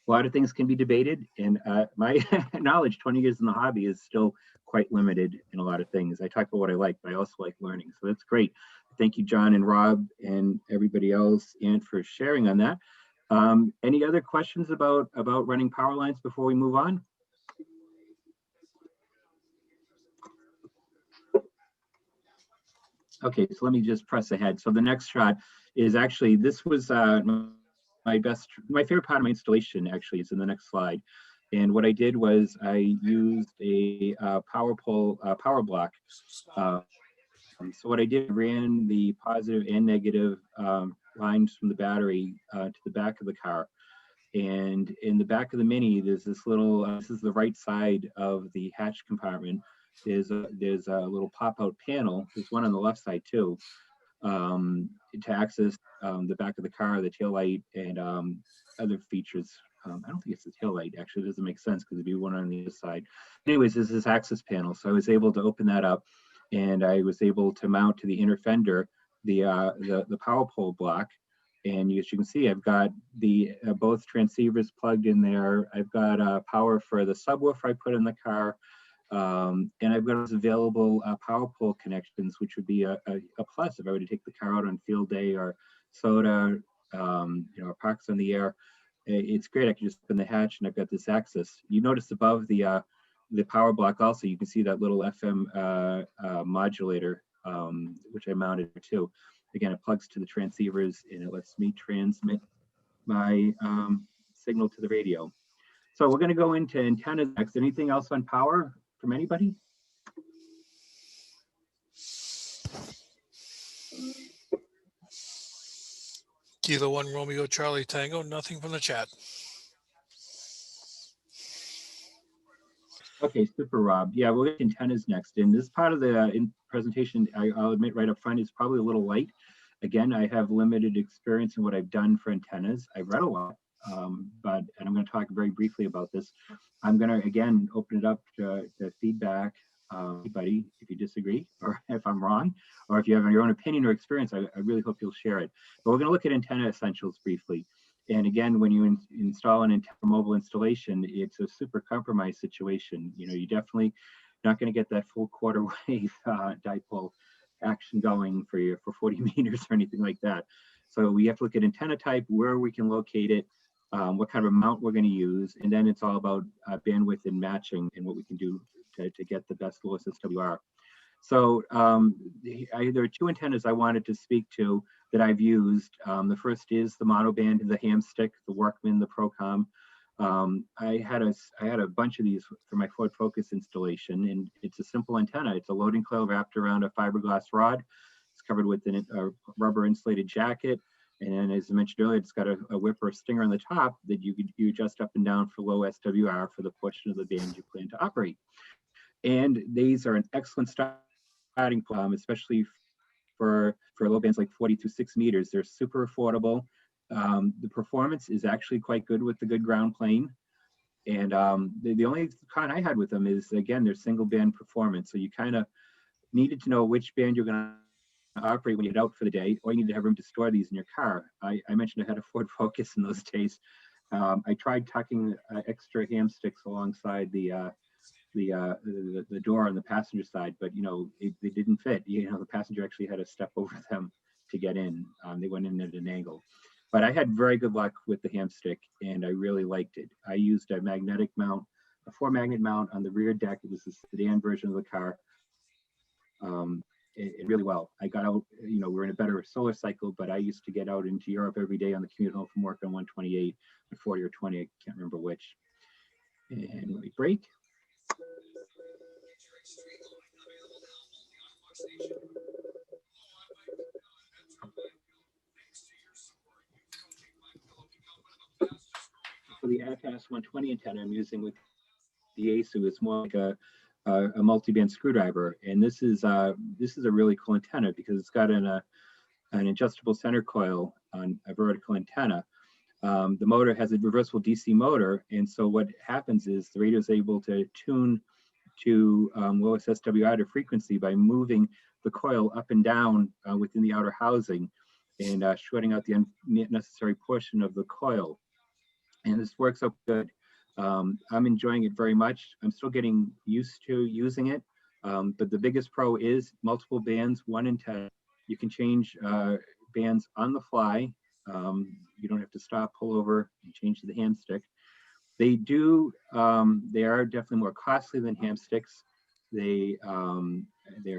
a lot of things can be debated, and my knowledge, 20 years in the hobby, is still quite limited in a lot of things. I talk about what I like, but I also like learning. So that's great. Thank you, John and Rob and everybody else, and for sharing on that. Any other questions about running power lines before we move on? Okay, so let me just press ahead. So the next shot is actually, this was my favorite part of my installation actually is in the next slide. And what I did was I used a power block. So what I did, ran the positive and negative lines from the battery to the back of the car. And in the back of the Mini, there's this little, this is the right side of the hatch compartment. There's a little pop-out panel. There's one on the left side too, to access the back of the car, the taillight, and other features. I don't think it's a taillight, actually. It doesn't make sense because it'd be one on the other side. Anyways, there's this access panel. So I was able to open that up, and I was able to mount to the inner fender the power pole block. And as you can see, I've got the both transceivers plugged in there. I've got power for the subwoofer I put in the car. And I've got available power pole connections, which would be a plus if I were to take the car out on field day or SOTA, you know, or parks on the air. It's great. I can just open the hatch and I've got this access. You notice above the power block also, you can see that little FM modulator, which I mounted too. Again, it plugs to the transceivers and it lets me transmit my signal to the radio. So we're going to go into antennas next. Anything else on power from anybody? Kilo 1 Romeo Charlie Tango, nothing from the chat. Okay, super, Rob. Yeah, we'll get antennas next. And this part of the presentation, I'll admit right up front, is probably a little light. Again, I have limited experience in what I've done for antennas. I've read a lot, and I'm going to talk very briefly about this. I'm going to, again, open it up to feedback. Anybody, if you disagree, or if I'm wrong, or if you have your own opinion or experience, I really hope you'll share it. But we're going to look at antenna essentials briefly. And again, when you install an mobile installation, it's a super compromised situation. You know, you definitely not going to get that full quarter wave dipole action going for 40 meters or anything like that. So we have to look at antenna type, where we can locate it, what kind of mount we're going to use, and then it's all about bandwidth and matching and what we can do to get the best lowest SWR. So there are two antennas I wanted to speak to that I've used. The first is the monoband, the ham stick, the Workman, the Procom. I had a bunch of these for my Ford Focus installation, and it's a simple antenna. It's a loading coil wrapped around a fiberglass rod. It's covered with a rubber insulated jacket. And then, as I mentioned earlier, it's got a whip or a stinger on the top that you adjust up and down for low SWR for the portion of the band you plan to operate. And these are an excellent starting point, especially for low bands like 40 to 6 meters. They're super affordable. The performance is actually quite good with the good ground plane. And the only con I had with them is, again, their single band performance. So you kind of needed to know which band you're going to operate when you head out for the day, or you need to have room to store these in your car. I mentioned I had a Ford Focus in those days. I tried tucking extra ham sticks alongside the door on the passenger side, but you know, they didn't fit. You know, the passenger actually had to step over them to get in. They went in at an angle. But I had very good luck with the ham stick, and I really liked it. I used a magnetic mount, a 4-magnet mount on the rear deck. It was the sedan version of the car. It really well. I got out, you know, we're in a better solar cycle, but I used to get out into Europe every day on the commute home from work on 128, or 40 or 20, I can't remember which. And we break. For the ATAS 120 antenna I'm using with the ASU, it's more like a multi-band screwdriver, and this is a really cool antenna because it's got an adjustable center coil on a vertical antenna. The motor has a reversible DC motor, and so what happens is the radio is able to tune to lowest SWR to frequency by moving the coil up and down within the outer housing and shorting out the unnecessary portion of the coil. And this works out good. I'm enjoying it very much. I'm still getting used to using it, but the biggest pro is multiple bands, 1 and 10. You can change bands on the fly. You don't have to stop, pull over, and change to the ham stick. They are definitely more costly than ham sticks. They're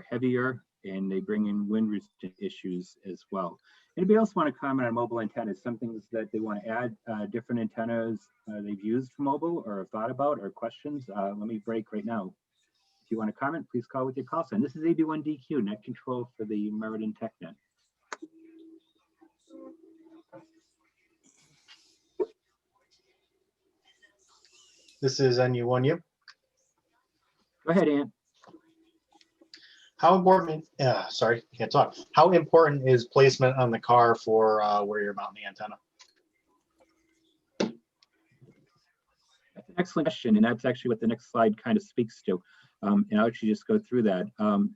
heavier, and they bring in wind resistance issues as well. Anybody else want to comment on mobile antennas? Some things that they want to add, different antennas they've used for mobile or have thought about, or questions? Let me break right now. If you want to comment, please call with your call sign. This is AB1DQ, net control for the Meriden TechNet. This is NU1U. Go ahead, Ant. How important, sorry, can't talk. How important is placement on the car for where you're mounting the antenna? That's an excellent question, and that's actually what the next slide kind of speaks to. And I'll actually just go through that.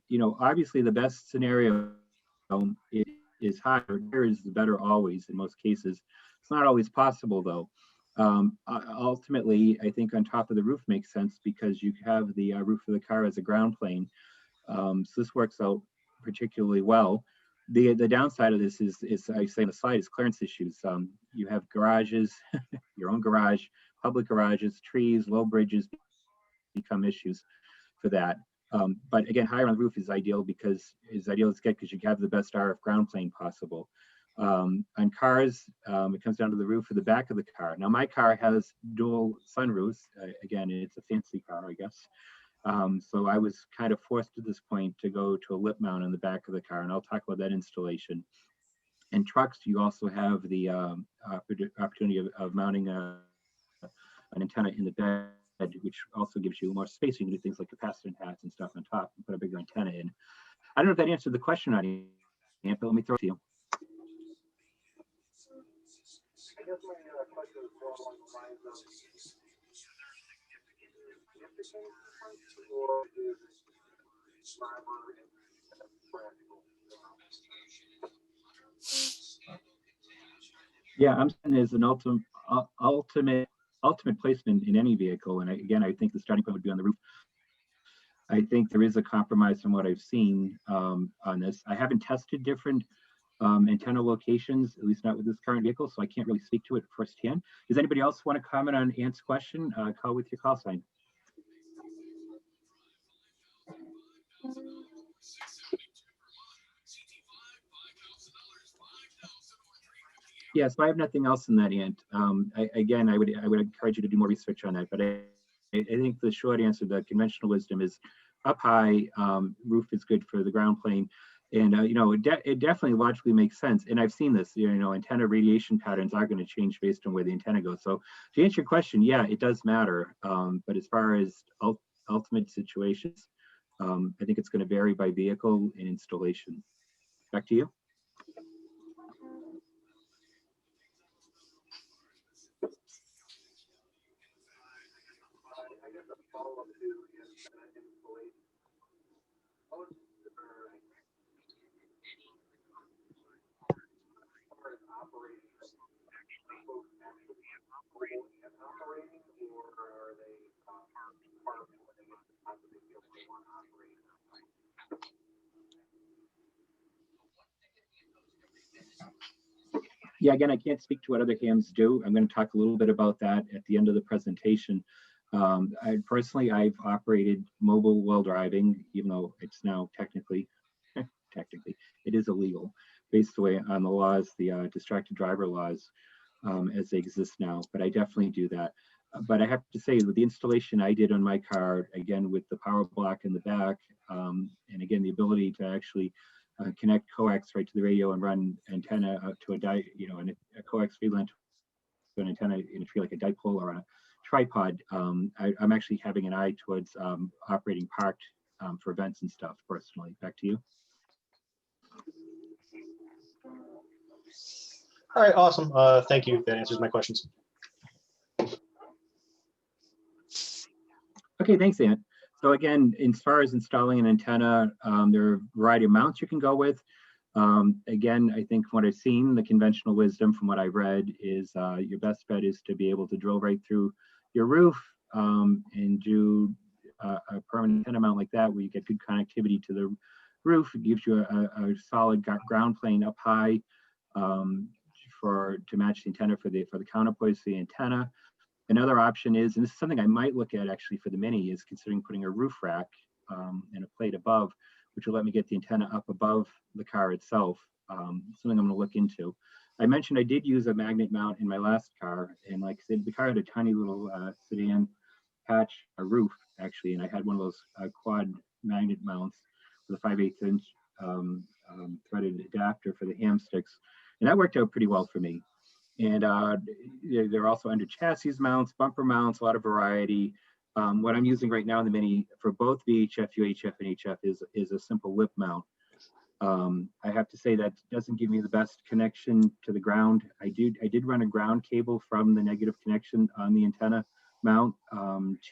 You know, obviously the best scenario is higher. Here is the better always in most cases. It's not always possible though. Ultimately, I think on top of the roof makes sense because you have the roof of the car as a ground plane. So this works out particularly well. The downside of this is I say on the slide, is clearance issues. You have garages, your own garage, public garages, trees, low bridges become issues for that. But again, higher on the roof is ideal because you have the best RF ground plane possible. On cars, it comes down to the roof of the back of the car. Now my car has dual sunroofs. Again, it's a fancy car, I guess. So I was kind of forced at this point to go to a lip mount on the back of the car, and I'll talk about that installation. In trucks, you also have the opportunity of mounting an antenna in the bed, which also gives you more space. You can do things like capacitor pads and stuff on top and put a bigger antenna in. I don't know if that answered the question on it, but let me throw it to you. I guess my question is more along the lines of, is there significant difference, or is it driver and practical? Yeah, I'm saying there's an ultimate placement in any vehicle. And again, I think the starting point would be on the roof. I think there is a compromise from what I've seen on this. I haven't tested different antenna locations, at least not with this current vehicle, so I can't really speak to it firsthand. Does anybody else want to comment on Ant's question? Call with your call sign. Yeah, so I have nothing else in that, Ant. Again, I would encourage you to do more research on that, but I think the short answer, the conventional wisdom is up high, roof is good for the ground plane. And, you know, it definitely logically makes sense. And I've seen this, you know, antenna radiation patterns are going to change based on where the antenna goes. So to answer your question, yeah, it does matter. But as far as ultimate situations, I think it's going to vary by vehicle and installation. Back to you. I guess a follow-up to the antenna installation. Most are operating, are folks actually operating, or are they part of it when they get to the top of the field they want to operate? Yeah, again, I can't speak to what other hams do. I'm going to talk a little bit about that at the end of the presentation. I've operated mobile while driving, even though it's now technically, it is illegal based on the laws, the distracted driver laws as they exist now. But I definitely do that. But I have to say, with the installation I did on my car, again, with the power block in the back, and again, the ability to actually connect coax right to the radio and run antenna to a coax VLAN to an antenna in a tree like a dipole or on a tripod. I'm actually having an eye towards operating parked for events and stuff personally. Back to you. All right, awesome. Thank you. That answers my questions. Okay, thanks, Ant. So again, as far as installing an antenna, there are a variety of mounts you can go with. Again, I think what I've seen, the conventional wisdom from what I've read is your best bet is to be able to drill right through your roof and do a permanent antenna mount like that, where you get good connectivity to the roof. It gives you a solid ground plane up high to match the antenna for the counterpoise to the antenna. Another option is, and this is something I might look at actually for the Mini, is considering putting a roof rack and a plate above, which will let me get the antenna up above the car itself. Something I'm going to look into. I mentioned I did use a magnet mount in my last car, and like I said, the car had a tiny little sedan patch, a roof actually, and I had one of those quad magnet mounts with a 5/8 inch threaded adapter for the ham sticks, and that worked out pretty well for me. And they're also under chassis mounts, bumper mounts, a lot of variety. What I'm using right now in the Mini for both VHF, UHF, and HF is a simple lip mount. I have to say that doesn't give me the best connection to the ground. I did run a ground cable from the negative connection on the antenna mount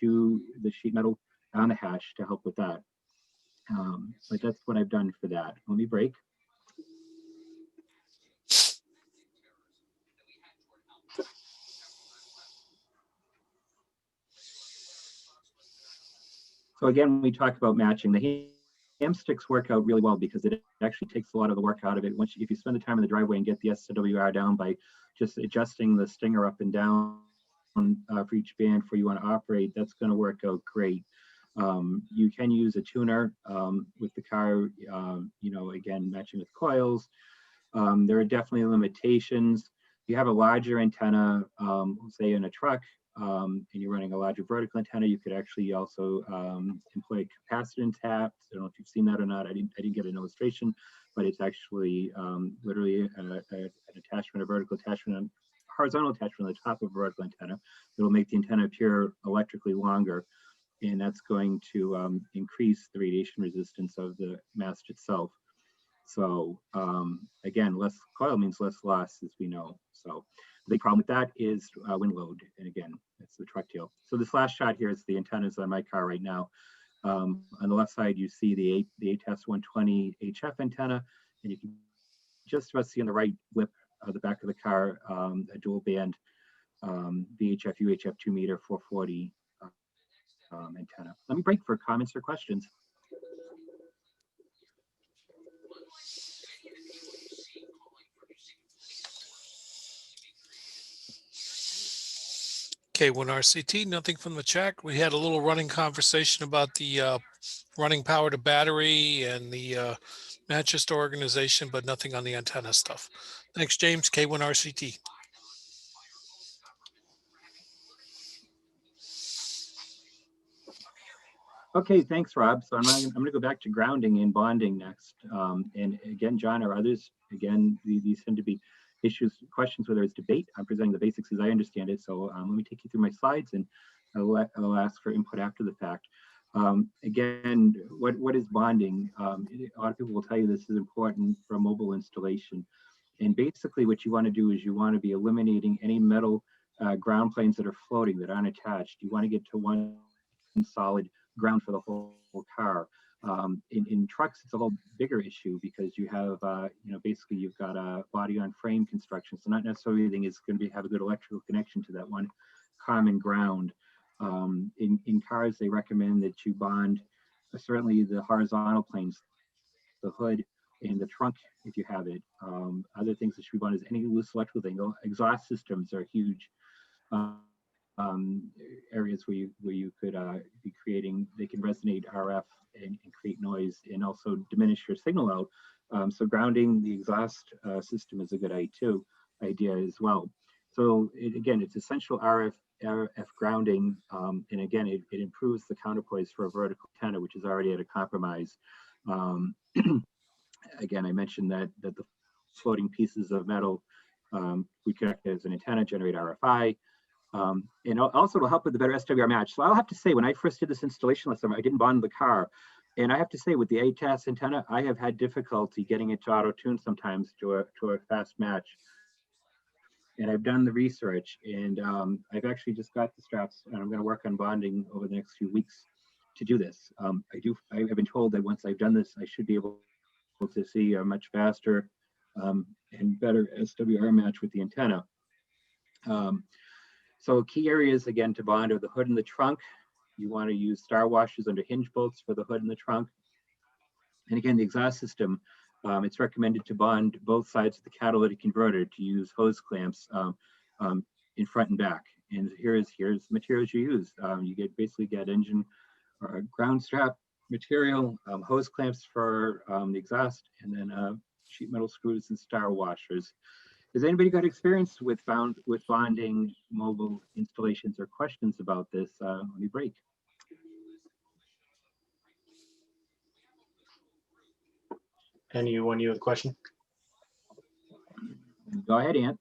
to the sheet metal on the hatch to help with that. But that's what I've done for that. Let me break. So again, we talk about matching. The ham sticks work out really well because it actually takes a lot of the work out of it. If you spend the time in the driveway and get the SWR down by just adjusting the stinger up and down for each band for you want to operate, that's going to work out great. You can use a tuner with the car, again, matching with coils. There are definitely limitations. If you have a larger antenna, say in a truck, and you're running a larger vertical antenna, you could actually also employ capacitance taps. I don't know if you've seen that or not. I didn't get an illustration, but it's actually literally an attachment, a vertical attachment, horizontal attachment on the top of a vertical antenna. It'll make the antenna appear electrically longer, and that's going to increase the radiation resistance of the mast itself. So again, less coil means less loss, as we know. So the big problem with that is wind load. And again, that's the truck tail. So this last shot here is the antennas on my car right now. On the left side, you see the ATES 120 HF antenna, and you can just about see on the right lip the back of the car, a dual band VHF UHF 2 meter 440 antenna. Let me break for comments or questions. Okay, when RCT, nothing from the chat. We had a little running conversation about the running power to battery and the Manchester organization, but nothing on the antenna stuff. Thanks, James. K1RCT. Okay, thanks, Rob. So I'm going to go back to grounding and bonding next. And again, John or others, again, these tend to be issues, questions where there's debate. I'm presenting the basics as I understand it. So let me take you through my slides, and I'll ask for input after the fact. Again, what is bonding? A lot of people will tell you this is important for a mobile installation. And basically what you want to do is you want to be eliminating any metal ground planes that are floating, that aren't attached. You want to get to one solid ground for the whole car. In trucks, it's a whole bigger issue because you have, basically you've got a body on frame construction. So not necessarily everything is going to have a good electrical connection to that one common ground. In cars, they recommend that you bond certainly the horizontal planes, the hood and the trunk, if you have it. Other things that should be bonded is any loose electrical thing. Exhaust systems are huge. Areas where you could be creating, they can resonate RF and create noise and also diminish your signal out. So grounding the exhaust system is a good idea as well. So again, it's essential RF grounding, and again, it improves the counterpoise for a vertical antenna, which is already at a compromise. Again, I mentioned that the floating pieces of metal we connect as an antenna, generate RFI. And also it'll help with the better SWR match. So I'll have to say, when I first did this installation last summer, I didn't bond the car. And I have to say, with the ATAS antenna, I have had difficulty getting it to auto-tune sometimes to a fast match. And I've done the research, and I've actually just got the straps, and I'm going to work on bonding over the next few weeks to do this. I have been told that once I've done this, I should be able to see a much faster and better SWR match with the antenna. So key areas, again, to bond are the hood and the trunk. You want to use star washers under hinge bolts for the hood and the trunk. And again, the exhaust system, it's recommended to bond both sides of the catalytic converter, to use hose clamps in front and back. And here's materials you use. You basically get engine or ground strap material, hose clamps for the exhaust, and then sheet metal screws and star washers. Has anybody got experience with bonding mobile installations or questions about this? Let me break. Anyone you have a question? Go ahead, Ant.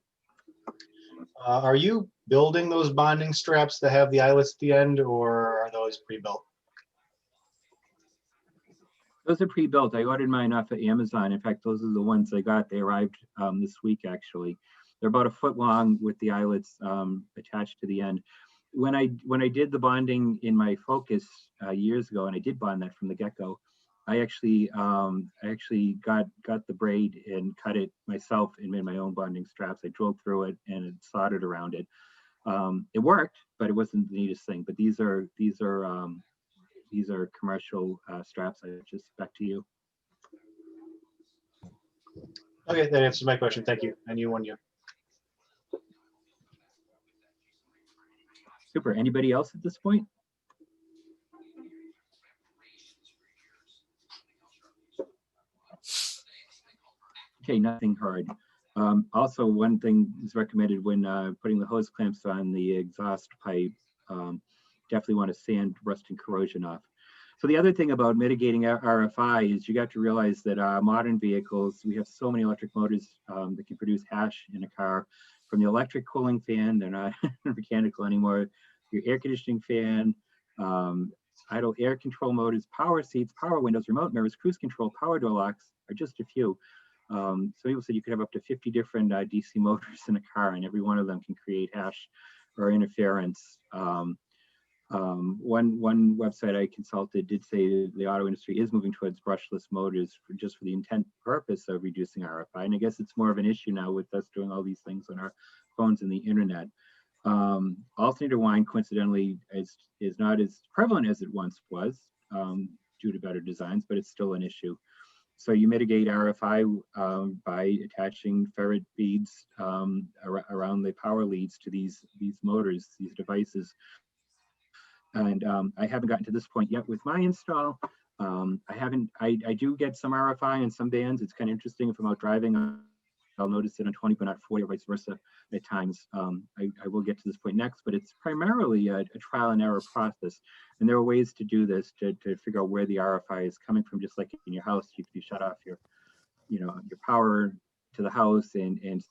Are you building those bonding straps that have the eyelets at the end, or are those pre-built? Those are pre-built. I ordered mine off of Amazon. In fact, those are the ones I got. They arrived this week, actually. They're about a foot long with the eyelets attached to the end. When I did the bonding in my Focus years ago, and I did bond that from the get-go, I actually got the braid and cut it myself and made my own bonding straps. I drilled through it and soldered around it. It worked, but it wasn't the neatest thing. But these are commercial straps. I just back to you. Okay, that answers my question. Thank you. And you won you. Super. Anybody else at this point? Okay, nothing hard. Also, one thing is recommended when putting the hose clamps on the exhaust pipe, definitely want to sand rust and corrosion off. So the other thing about mitigating RFI is you got to realize that modern vehicles, we have so many electric motors that can produce hash in a car. From the electric cooling fan, they're not mechanical anymore. Your air conditioning fan, idle air control motors, power seats, power windows, remote mirrors, cruise control, power door locks are just a few. So people said you could have up to 50 different DC motors in a car, and every one of them can create hash or interference. One website I consulted did say the auto industry is moving towards brushless motors just for the intent purpose of reducing RFI. And I guess it's more of an issue now with us doing all these things on our phones and the internet. Alternator wine, coincidentally, is not as prevalent as it once was due to better designs, but it's still an issue. So you mitigate RFI by attaching ferrite beads around the power leads to these motors, these devices. And I haven't gotten to this point yet with my install. I do get some RFI in some bands. It's kind of interesting if I'm out driving, I'll notice it on 20, but not 40 or vice versa at times. I will get to this point next, but it's primarily a trial and error process. And there are ways to do this to figure out where the RFI is coming from, just like in your house, you shut off your power to the house and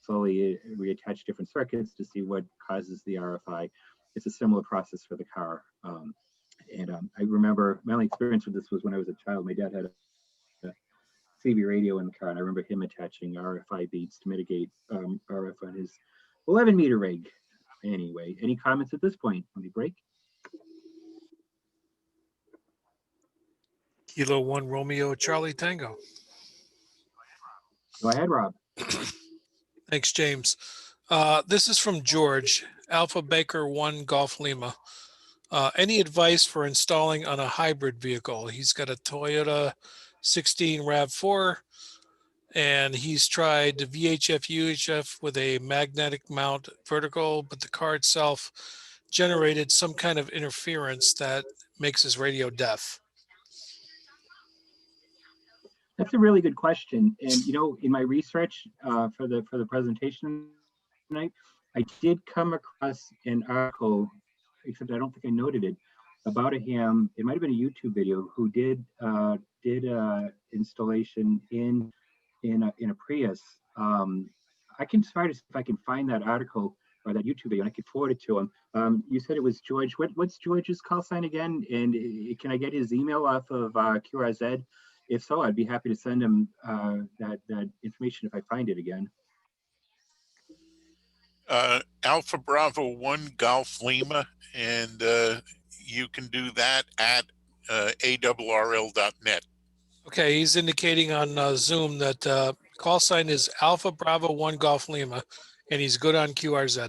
slowly reattach different circuits to see what causes the RFI. It's a similar process for the car. I remember my only experience with this was when I was a child. My dad had a CB radio in the car, and I remember him attaching RFI beads to mitigate RF on his 11-meter rig. Anyway, any comments at this point? Let me break. Kilo 1 Romeo Charlie Tango. Go ahead, Rob. Thanks, James. This is from George, Alpha Baker 1 Golf Lima. Any advice for installing on a hybrid vehicle? He's got a Toyota 16 RAV4, and he's tried VHF, UHF with a magnetic mount vertical, but the car itself generated some kind of interference that makes his radio deaf. That's a really good question. And in my research for the presentation tonight, I did come across an article, except I don't think I noted it, about a ham. It might have been a YouTube video who did installation in a Prius. I can try to see if I can find that article or that YouTube video, and I could forward it to him. You said it was George. What's George's call sign again? And can I get his email off of QRZ? If so, I'd be happy to send him that information if I find it again. Alpha Bravo 1 Golf Lima, and you can do that at awrl.net. Okay, he's indicating on Zoom that call sign is Alpha Bravo 1 Golf Lima, and he's good on QRZ.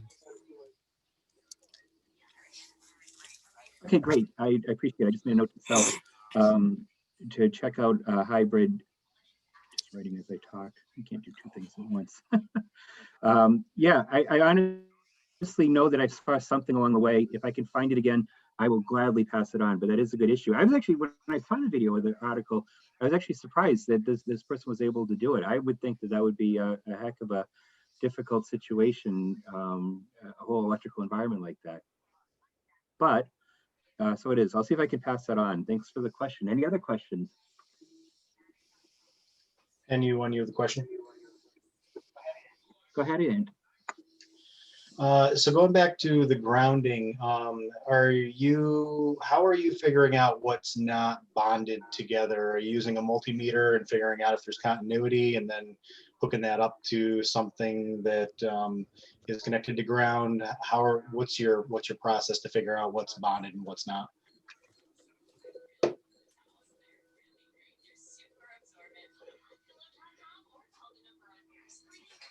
Okay, great. I appreciate it. I just made a note to self to check out hybrid. Just writing as I talk. You can't do two things at once. Yeah, I honestly know that I saw something along the way. If I can find it again, I will gladly pass it on. But that is a good issue. I was actually, when I saw the video or the article, I was actually surprised that this person was able to do it. I would think that would be a heck of a difficult situation, a whole electrical environment like that. But so it is. I'll see if I can pass that on. Thanks for the question. Any other questions? And you have the question? Go ahead, Ian. So going back to the grounding, how are you figuring out what's not bonded together? Are you using a multimeter and figuring out if there's continuity and then hooking that up to something that is connected to ground? What's your process to figure out what's bonded and what's not?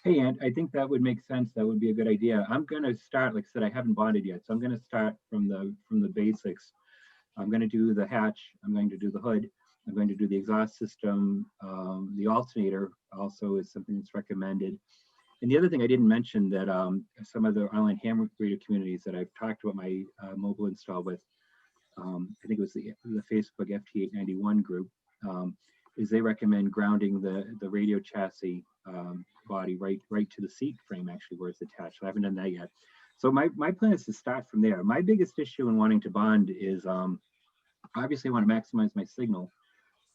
Hey, Ant, I think that would make sense. That would be a good idea. I'm going to start, like I said, I haven't bonded yet. So I'm going to start from the basics. I'm going to do the hatch. I'm going to do the hood. I'm going to do the exhaust system. The alternator also is something that's recommended. And the other thing I didn't mention that some of the online ham radio communities that I've talked about my mobile install with, I think it was the Facebook FT891 group, is they recommend grounding the radio chassis body right to the seat frame, actually, where it's attached. So I haven't done that yet. So my plan is to start from there. My biggest issue in wanting to bond is obviously I want to maximize my signal,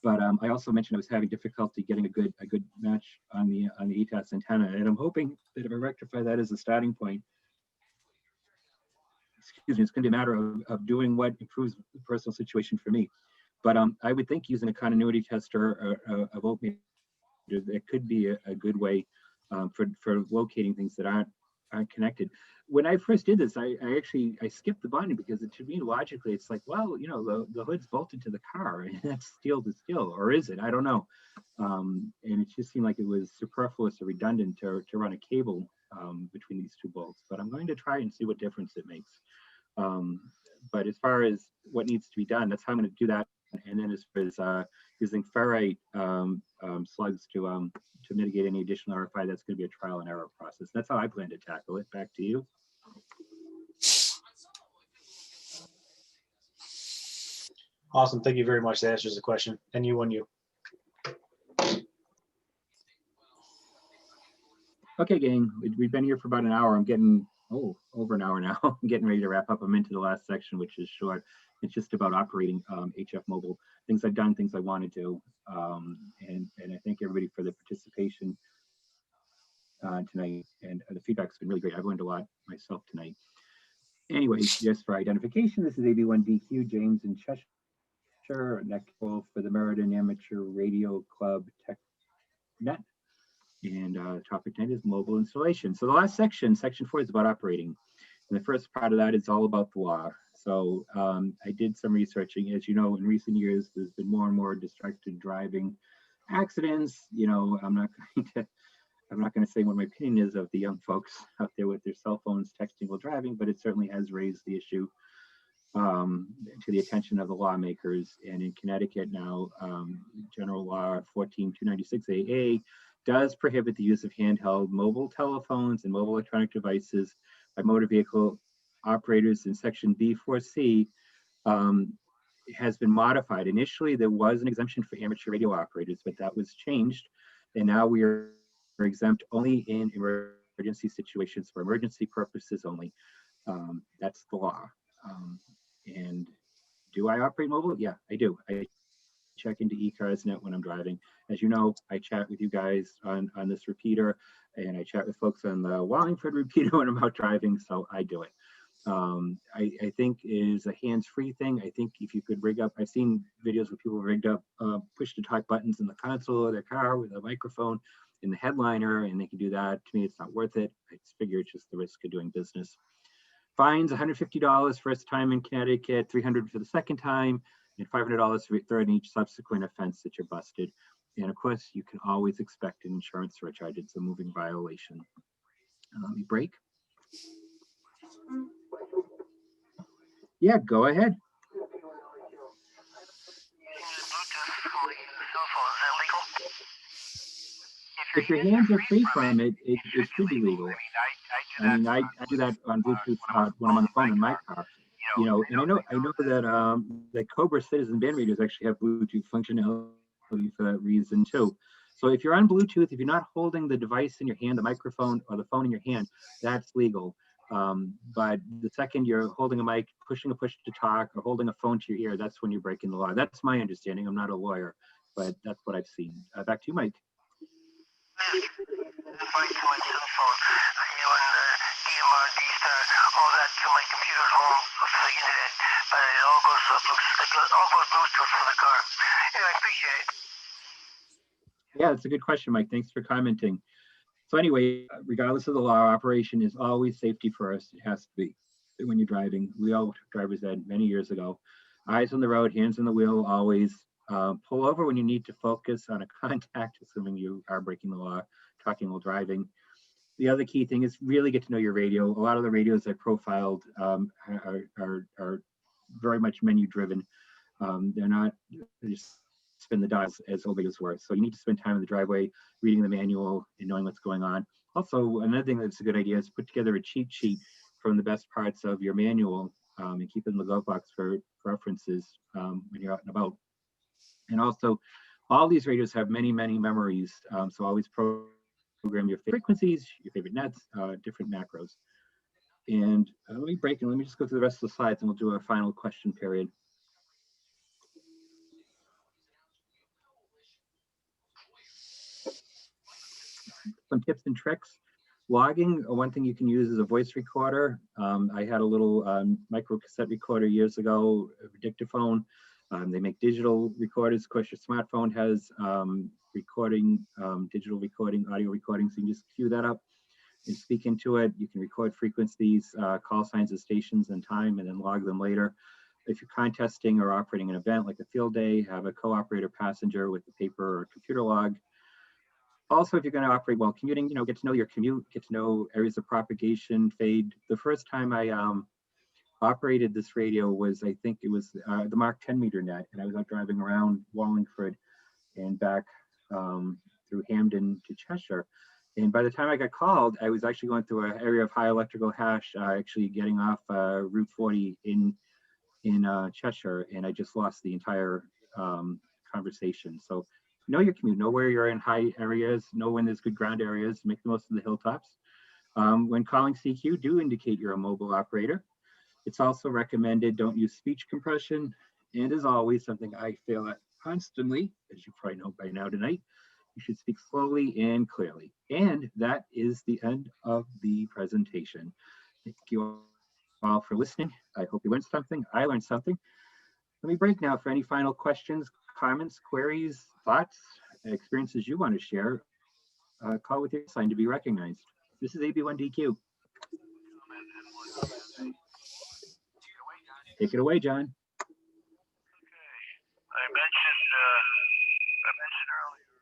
but I also mentioned I was having difficulty getting a good match on the ETAS antenna, and I'm hoping that if I rectify that as a starting point, excuse me, it's going to be a matter of doing what improves the personal situation for me. But I would think using a continuity tester or a voltmeter, it could be a good way for locating things that aren't connected. When I first did this, I skipped the button because to me logically it's like, well, the hood's bolted to the car and that's steel to steel, or is it? I don't know. And it just seemed like it was superfluous or redundant to run a cable between these two bolts. But I'm going to try and see what difference it makes. But as far as what needs to be done, that's how I'm going to do that. And then as far as using ferrite slugs to mitigate any additional RFI, that's going to be a trial and error process. That's how I plan to tackle it. Back to you. Awesome. Thank you very much. That answers the question. And you won you. Okay, gang, we've been here for about an hour. I'm getting, over an hour now. I'm getting ready to wrap up. I'm into the last section, which is short. It's just about operating HF Mobile, things I've done, things I want to do. And I thank everybody for the participation tonight. And the feedback's been really great. I've learned a lot myself tonight. Anyway, just for identification, this is AB1DQ, James in Cheshire, next for the Meriden Amateur Radio Club TechNet. And topic 10 is mobile installation. So the last section, section 4, is about operating. And the first part of that is all about the law. So I did some researching. As you know, in recent years, there's been more and more distracted driving accidents. I'm not going to say what my opinion is of the young folks out there with their cell phones texting while driving, but it certainly has raised the issue to the attention of the lawmakers. And in Connecticut now, General Law 14296 AA does prohibit the use of handheld mobile telephones and mobile electronic devices by motor vehicle operators. In section B4C has been modified. Initially, there was an exemption for amateur radio operators, but that was changed. And now we are exempt only in emergency situations for emergency purposes only. That's the law. And do I operate mobile? Yeah, I do. I check into eCarsNet when I'm driving. As you know, I chat with you guys on this repeater, and I chat with folks on the Wallingford repeater when I'm out driving, so I do it. I think it is a hands-free thing. I think if you could rig up, I've seen videos where people rigged up push-to-talk buttons in the console of their car with a microphone in the headliner, and they can do that. To me, it's not worth it. I just figure it's just the risk of doing business. Fines $150 first time in Connecticut, $300 for the second time, and $500 for third and each subsequent offense that you're busted. And of course, you can always expect an insurance surcharge. It's a moving violation. Let me break. Yeah, go ahead. If your hands are free from it, it should be legal. I mean, I do that on Bluetooth when I'm on the phone in my car. And I know that that Cobra Citizen band radios actually have Bluetooth functionality for that reason too. So if you're on Bluetooth, if you're not holding the device in your hand, the microphone or the phone in your hand, that's legal. But the second you're holding a mic, pushing a push to talk, or holding a phone to your ear, that's when you're breaking the law. That's my understanding. I'm not a lawyer, but that's what I've seen. Back to you, Mike. All that to my computer at home for the internet, but it all goes Bluetooth for the car. Anyway, I appreciate it. Yeah, that's a good question, Mike. Thanks for commenting. So anyway, regardless of the law, operation is always safety first. It has to be when you're driving. We all took driver's ed many years ago. Eyes on the road, hands on the wheel, always. Pull over when you need to focus on a contact, assuming you are breaking the law, talking while driving. The other key thing is really get to know your radio. A lot of the radios I profiled are very much menu driven. They're not just spin the dials as old radios were. So you need to spend time in the driveway reading the manual and knowing what's going on. Also, another thing that's a good idea is put together a cheat sheet from the best parts of your manual and keep it in the glove box for references when you're out and about. And also, all these radios have many, many memories. So always program your frequencies, your favorite nets, different macros. And let me break and let me just go through the rest of the slides and we'll do our final question period. Some tips and tricks. Logging, one thing you can use is a voice recorder. I had a little micro cassette recorder years ago, a dictaphone. They make digital recorders. Of course, your smartphone has recording, digital recording, audio recording, so you can just cue that up. and speak into it. You can record frequencies, call signs of stations and time, and then log them later. If you're contesting or operating an event like a field day, have a co-operator passenger with the paper or computer log. Also, if you're going to operate while commuting, get to know your commute, get to know areas of propagation, fade. The first time I operated this radio was, I think it was the Mark 10 meter net, and I was out driving around Wallingford and back through Hamden to Cheshire. And by the time I got called, I was actually going through an area of high electrical hash, actually getting off Route 40 in Cheshire, and I just lost the entire conversation. So know your commute, know where you're in high areas, know when there's good ground areas, make the most of the hilltops. When calling CQ, do indicate you're a mobile operator. It's also recommended don't use speech compression. And as always, something I fail at constantly, as you probably know by now tonight, you should speak slowly and clearly. And that is the end of the presentation. Thank you all for listening. I hope you learned something. I learned something. Let me break now for any final questions, comments, queries, thoughts, experiences you want to share. Call with your sign to be recognized. This is AB1DQ. Take it away, John. I mentioned earlier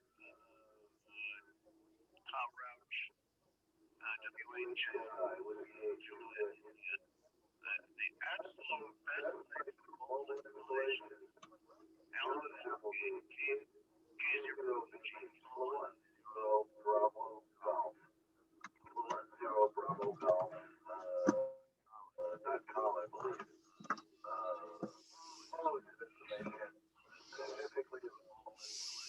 top routes, WHAI, Juliet, the absolute best place for all installations, Alpha K0 Bravo Golf, 0 Bravo Golf, .com, I believe. All of this information, specifically the mobile installation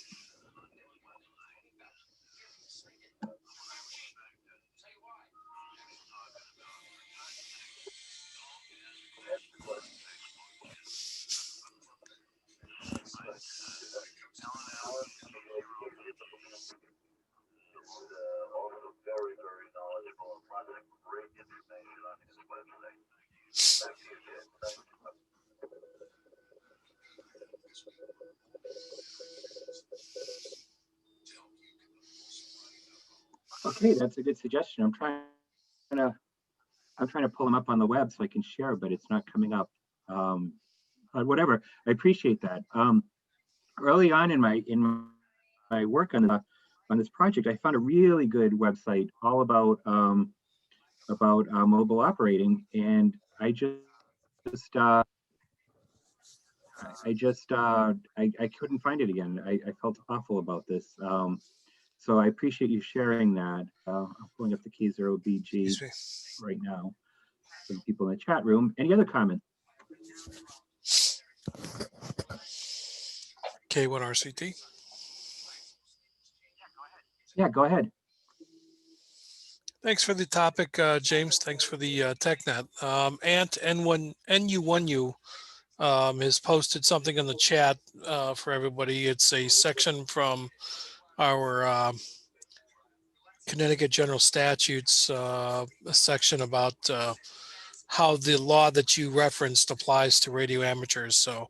on his website. Also very, very knowledgeable and lots of great information on his website. Back to you, Jen. Thank you. Okay, that's a good suggestion. I'm trying to pull them up on the web so I can share, but it's not coming up. But whatever, I appreciate that. Early on in my work on this project, I found a really good website all about mobile operating, and I couldn't find it again. I felt awful about this. So I appreciate you sharing that. I'm pulling up the K0BG right now for the people in the chat room. Any other comments? K1RCT. Yeah, go ahead. Thanks for the topic, James. Thanks for the TechNet. Ant NU1U has posted something in the chat for everybody. It's a section from our Connecticut General Statutes, a section about how the law that you referenced applies to radio amateurs. So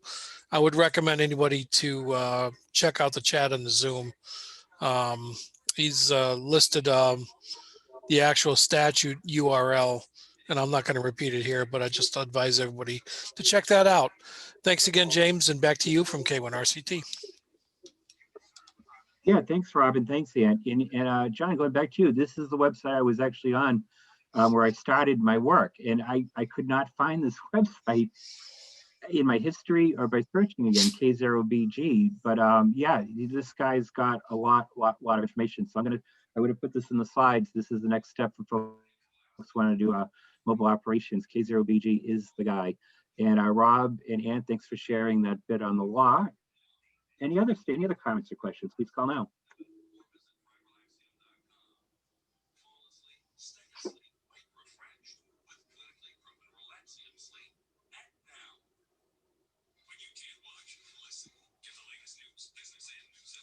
I would recommend anybody to check out the chat in the Zoom. He's listed the actual statute URL, and I'm not going to repeat it here, but I just advise everybody to check that out. Thanks again, James, and back to you from K1RCT. Yeah, thanks, Robin. Thanks, Ant. And John, going back to you, this is the website I was actually on where I started my work, and I could not find this website in my history or by searching again, K0BG. But yeah, this guy's got a lot of information. So I would have put this in the slides. This is the next step for folks who want to do mobile operations. K0BG is the guy. And Rob and Ann, thanks for sharing that bit on the law. Any other comments or questions? Please call now.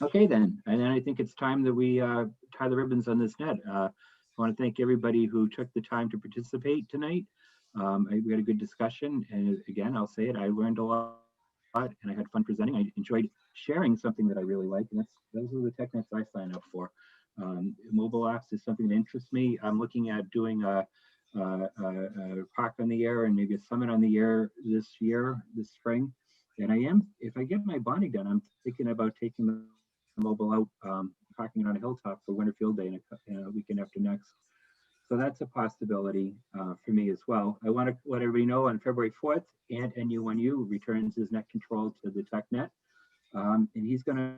Okay, then. And then I think it's time that we tie the ribbons on this net. I want to thank everybody who took the time to participate tonight. We had a good discussion. And again, I'll say it, I learned a lot and I had fun presenting. I enjoyed sharing something that I really like. And those are the TechNets I sign up for. Mobile apps is something that interests me. I'm looking at doing a park on the air and maybe a summit on the air this spring. And if I get my bonding done, I'm thinking about taking the mobile out, parking it on a hilltop for Winter Field Day in a weekend after next. So that's a possibility for me as well. I want to let everybody know on February 4th, Ant NU1U returns his net control to the TechNet. And he's going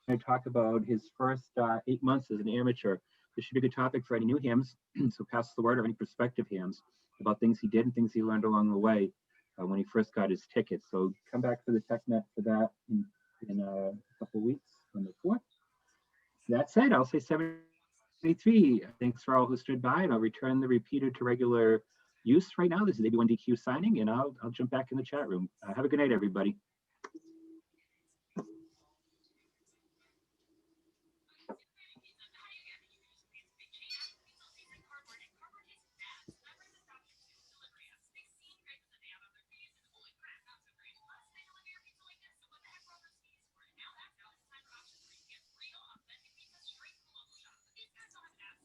to talk about his first 8 months as an amateur. This should be a good topic for any new hams. So pass the word or any prospective hams about things he did and things he learned along the way when he first got his ticket. So come back to the TechNet for that in a couple of weeks on the 4th. That said, I'll say 73. Thanks for all who stood by, and I'll return the repeater to regular use right now. This is AB1DQ signing, and I'll jump back in the chat room. Have a good night, everybody.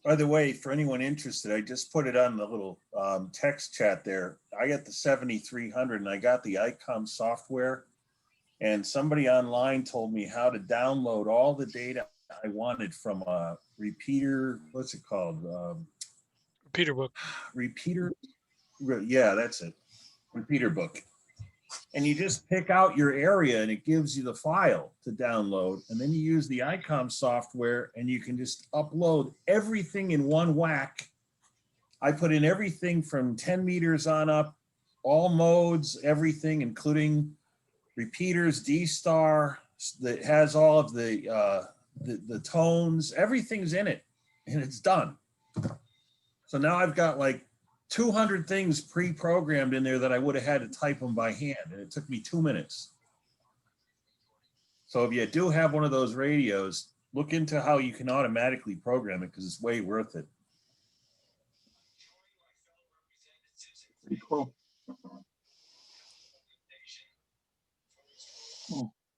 By the way, for anyone interested, I just put it on the little text chat there. I got the 7300 and I got the ICOM software, and somebody online told me how to download all the data I wanted from a repeater. What's it called? Repeater book. Repeater. Yeah, that's it. Repeater book. And you just pick out your area and it gives you the file to download. And then you use the ICOM software and you can just upload everything in one whack. I put in everything from 10 meters on up, all modes, everything, including repeaters, D-Star, that has all of the tones, everything's in it, and it's done. So now I've got like 200 things pre-programmed in there that I would have had to type them by hand, and it took me 2 minutes. So if you do have one of those radios, look into how you can automatically program it, because it's way worth it. Pretty cool.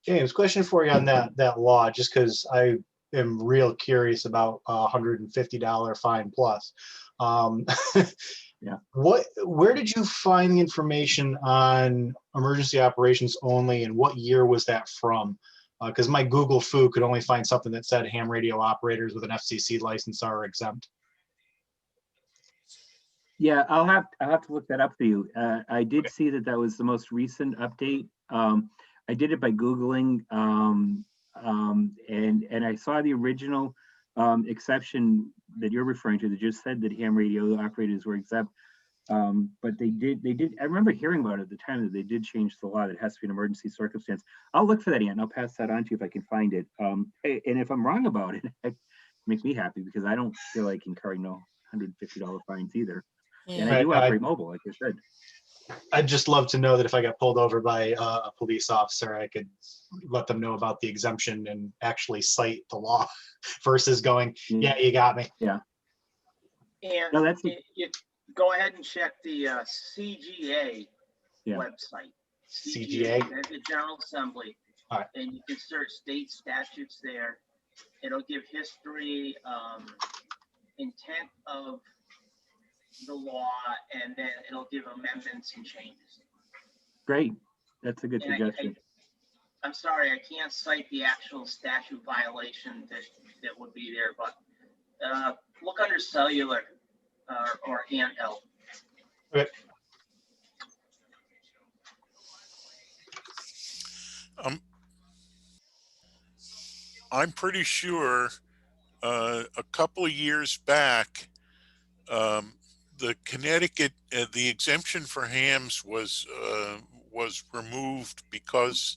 James, question for you on that law, just because I am real curious about $150 fine plus. Yeah. Where did you find the information on emergency operations only, and what year was that from? Because my Google Foo could only find something that said ham radio operators with an FCC license are exempt. Yeah, I'll have to look that up for you. I did see that was the most recent update. I did it by Googling, and I saw the original exception that you're referring to that just said that ham radio operators were exempt. But they did. I remember hearing about it at the time that they did change the law that it has to be an emergency circumstance. I'll look for that, and I'll pass that on to you if I can find it. And if I'm wrong about it, it makes me happy because I don't feel like incurring no $150 fines either. And I do operate mobile, like I said. I'd just love to know that if I got pulled over by a police officer, I could let them know about the exemption and actually cite the law versus going, yeah, you got me. Yeah. And no, that's you go ahead and check the CGA website. CGA? The General Assembly. All right. And you can search state statutes there. It'll give history, intent of the law, and then it'll give amendments and changes. Great. That's a good suggestion. I'm sorry, I can't cite the actual statute violation that would be there, but look under cellular or handheld. Okay. I'm pretty sure a couple of years back, the Connecticut, the exemption for hams was removed because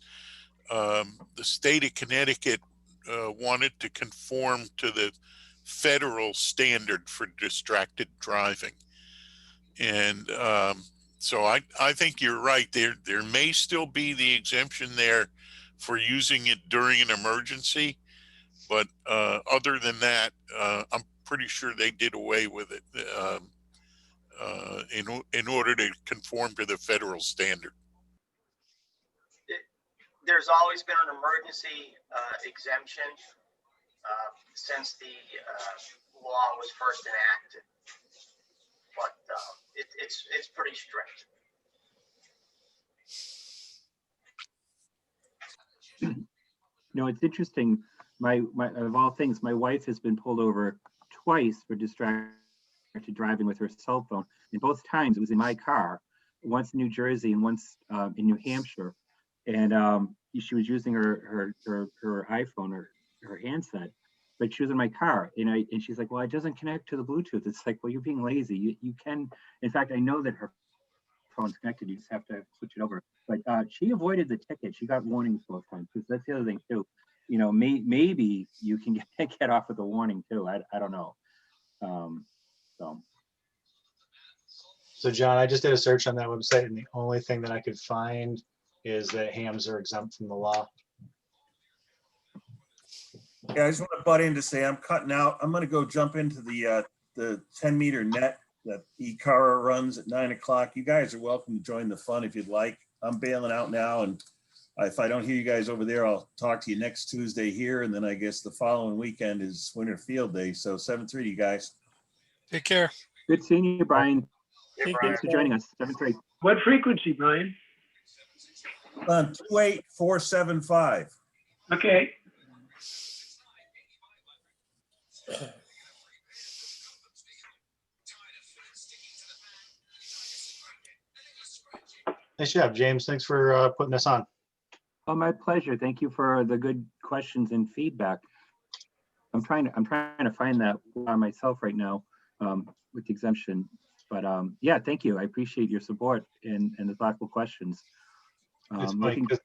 the state of Connecticut wanted to conform to the federal standard for distracted driving. And so I think you're right. There may still be the exemption there for using it during an emergency, but other than that, I'm pretty sure they did away with it in order to conform to the federal standard. There's always been an emergency exemption since the law was first enacted. But it's pretty strict. It's interesting. My of all things, my wife has been pulled over twice for distracted driving with her cell phone, and both times it was in my car. Once in New Jersey and once in New Hampshire, and she was using her iPhone or her handset, but she was in my car, and she's like, "Well, it doesn't connect to the Bluetooth." It's like, "Well, you're being lazy. You can." In fact, I know that her phone's connected. You just have to switch it over. But she avoided the ticket. She got warnings both times, because that's the other thing too. Maybe you can get off with a warning too. I don't know. So John, I just did a search on that website, and the only thing that I could find is that hams are exempt from the law. Yeah, I just want to butt in to say I'm cutting out. I'm going to go jump into the 10-meter net that Ikara runs at 9 o'clock. You guys are welcome to join the fun if you'd like. I'm bailing out now, and if I don't hear you guys over there, I'll talk to you next Tuesday here, and then I guess the following weekend is Winter Field Day. So 7-3 to you guys. Take care. Good seeing you, Brian. Hey, Thanks for joining us. 7-3. What frequency, Brian? On 28475. Okay. Nice job, James. Thanks for putting this on. Oh, my pleasure. Thank you for the good questions and feedback. I'm trying to find that myself right now with the exemption. But yeah, thank you. I appreciate your support and the thoughtful questions. It's funny, 'cause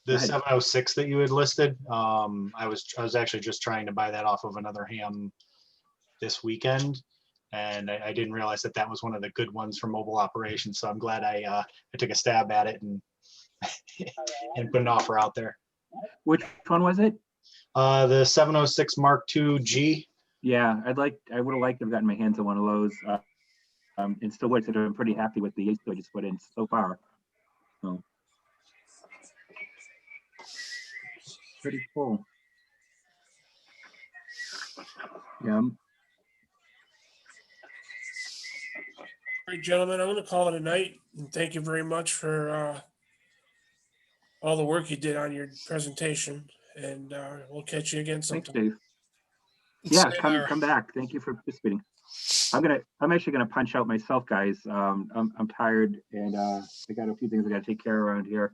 the 706 that you had listed, I was actually just trying to buy that off of another ham this weekend, and I didn't realize that was one of the good ones for mobile operations. So I'm glad I took a stab at it and and put an offer out there. Which one was it? The 706 Mark II G. Yeah, I would have liked to have gotten my hands on one of those. And still would, so I'm pretty happy with the I just put in so far. So pretty cool. Yeah. All right, gentlemen, I'm going to call it a night, and thank you very much for all the work you did on your presentation, and we'll catch you again Thanks, sometime. Dave. Yeah, come back. Thank you for participating. I'm actually gonna punch out myself, guys. I'm tired, and I got a few things I gotta take care of around here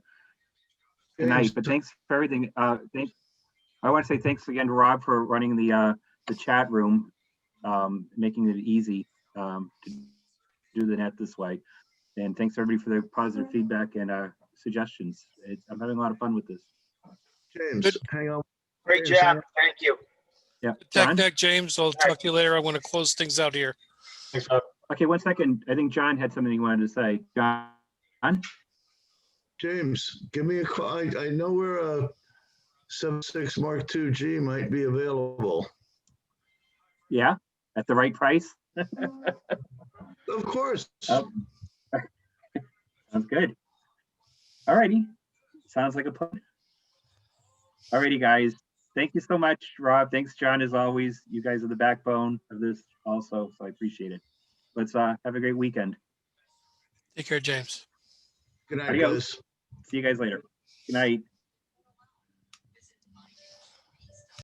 tonight. But thanks for everything. I want to say thanks again to Rob for running the chat room, making it easy to do the net this way. And thanks everybody for their positive feedback and suggestions. I'm having a lot of fun with this. James, hang on. Great James, job. Thank you. Yeah, John? TechNet, James. I'll talk to you later. I want to close things out here. Thanks, Rob. Okay, 1 second. I think John had something he wanted to say. John? James, give me a call. I know where a 76 Mark II G might be available. Yeah, at the right price? Of course. Sounds good. All righty. Sounds like a plan. All righty, guys. Thank you so much, Rob. Thanks, John, as always. You guys are the backbone of this also, so I appreciate it. Let's have a great weekend. Take care, James. Good night, Adios. guys. See you guys later. Good night.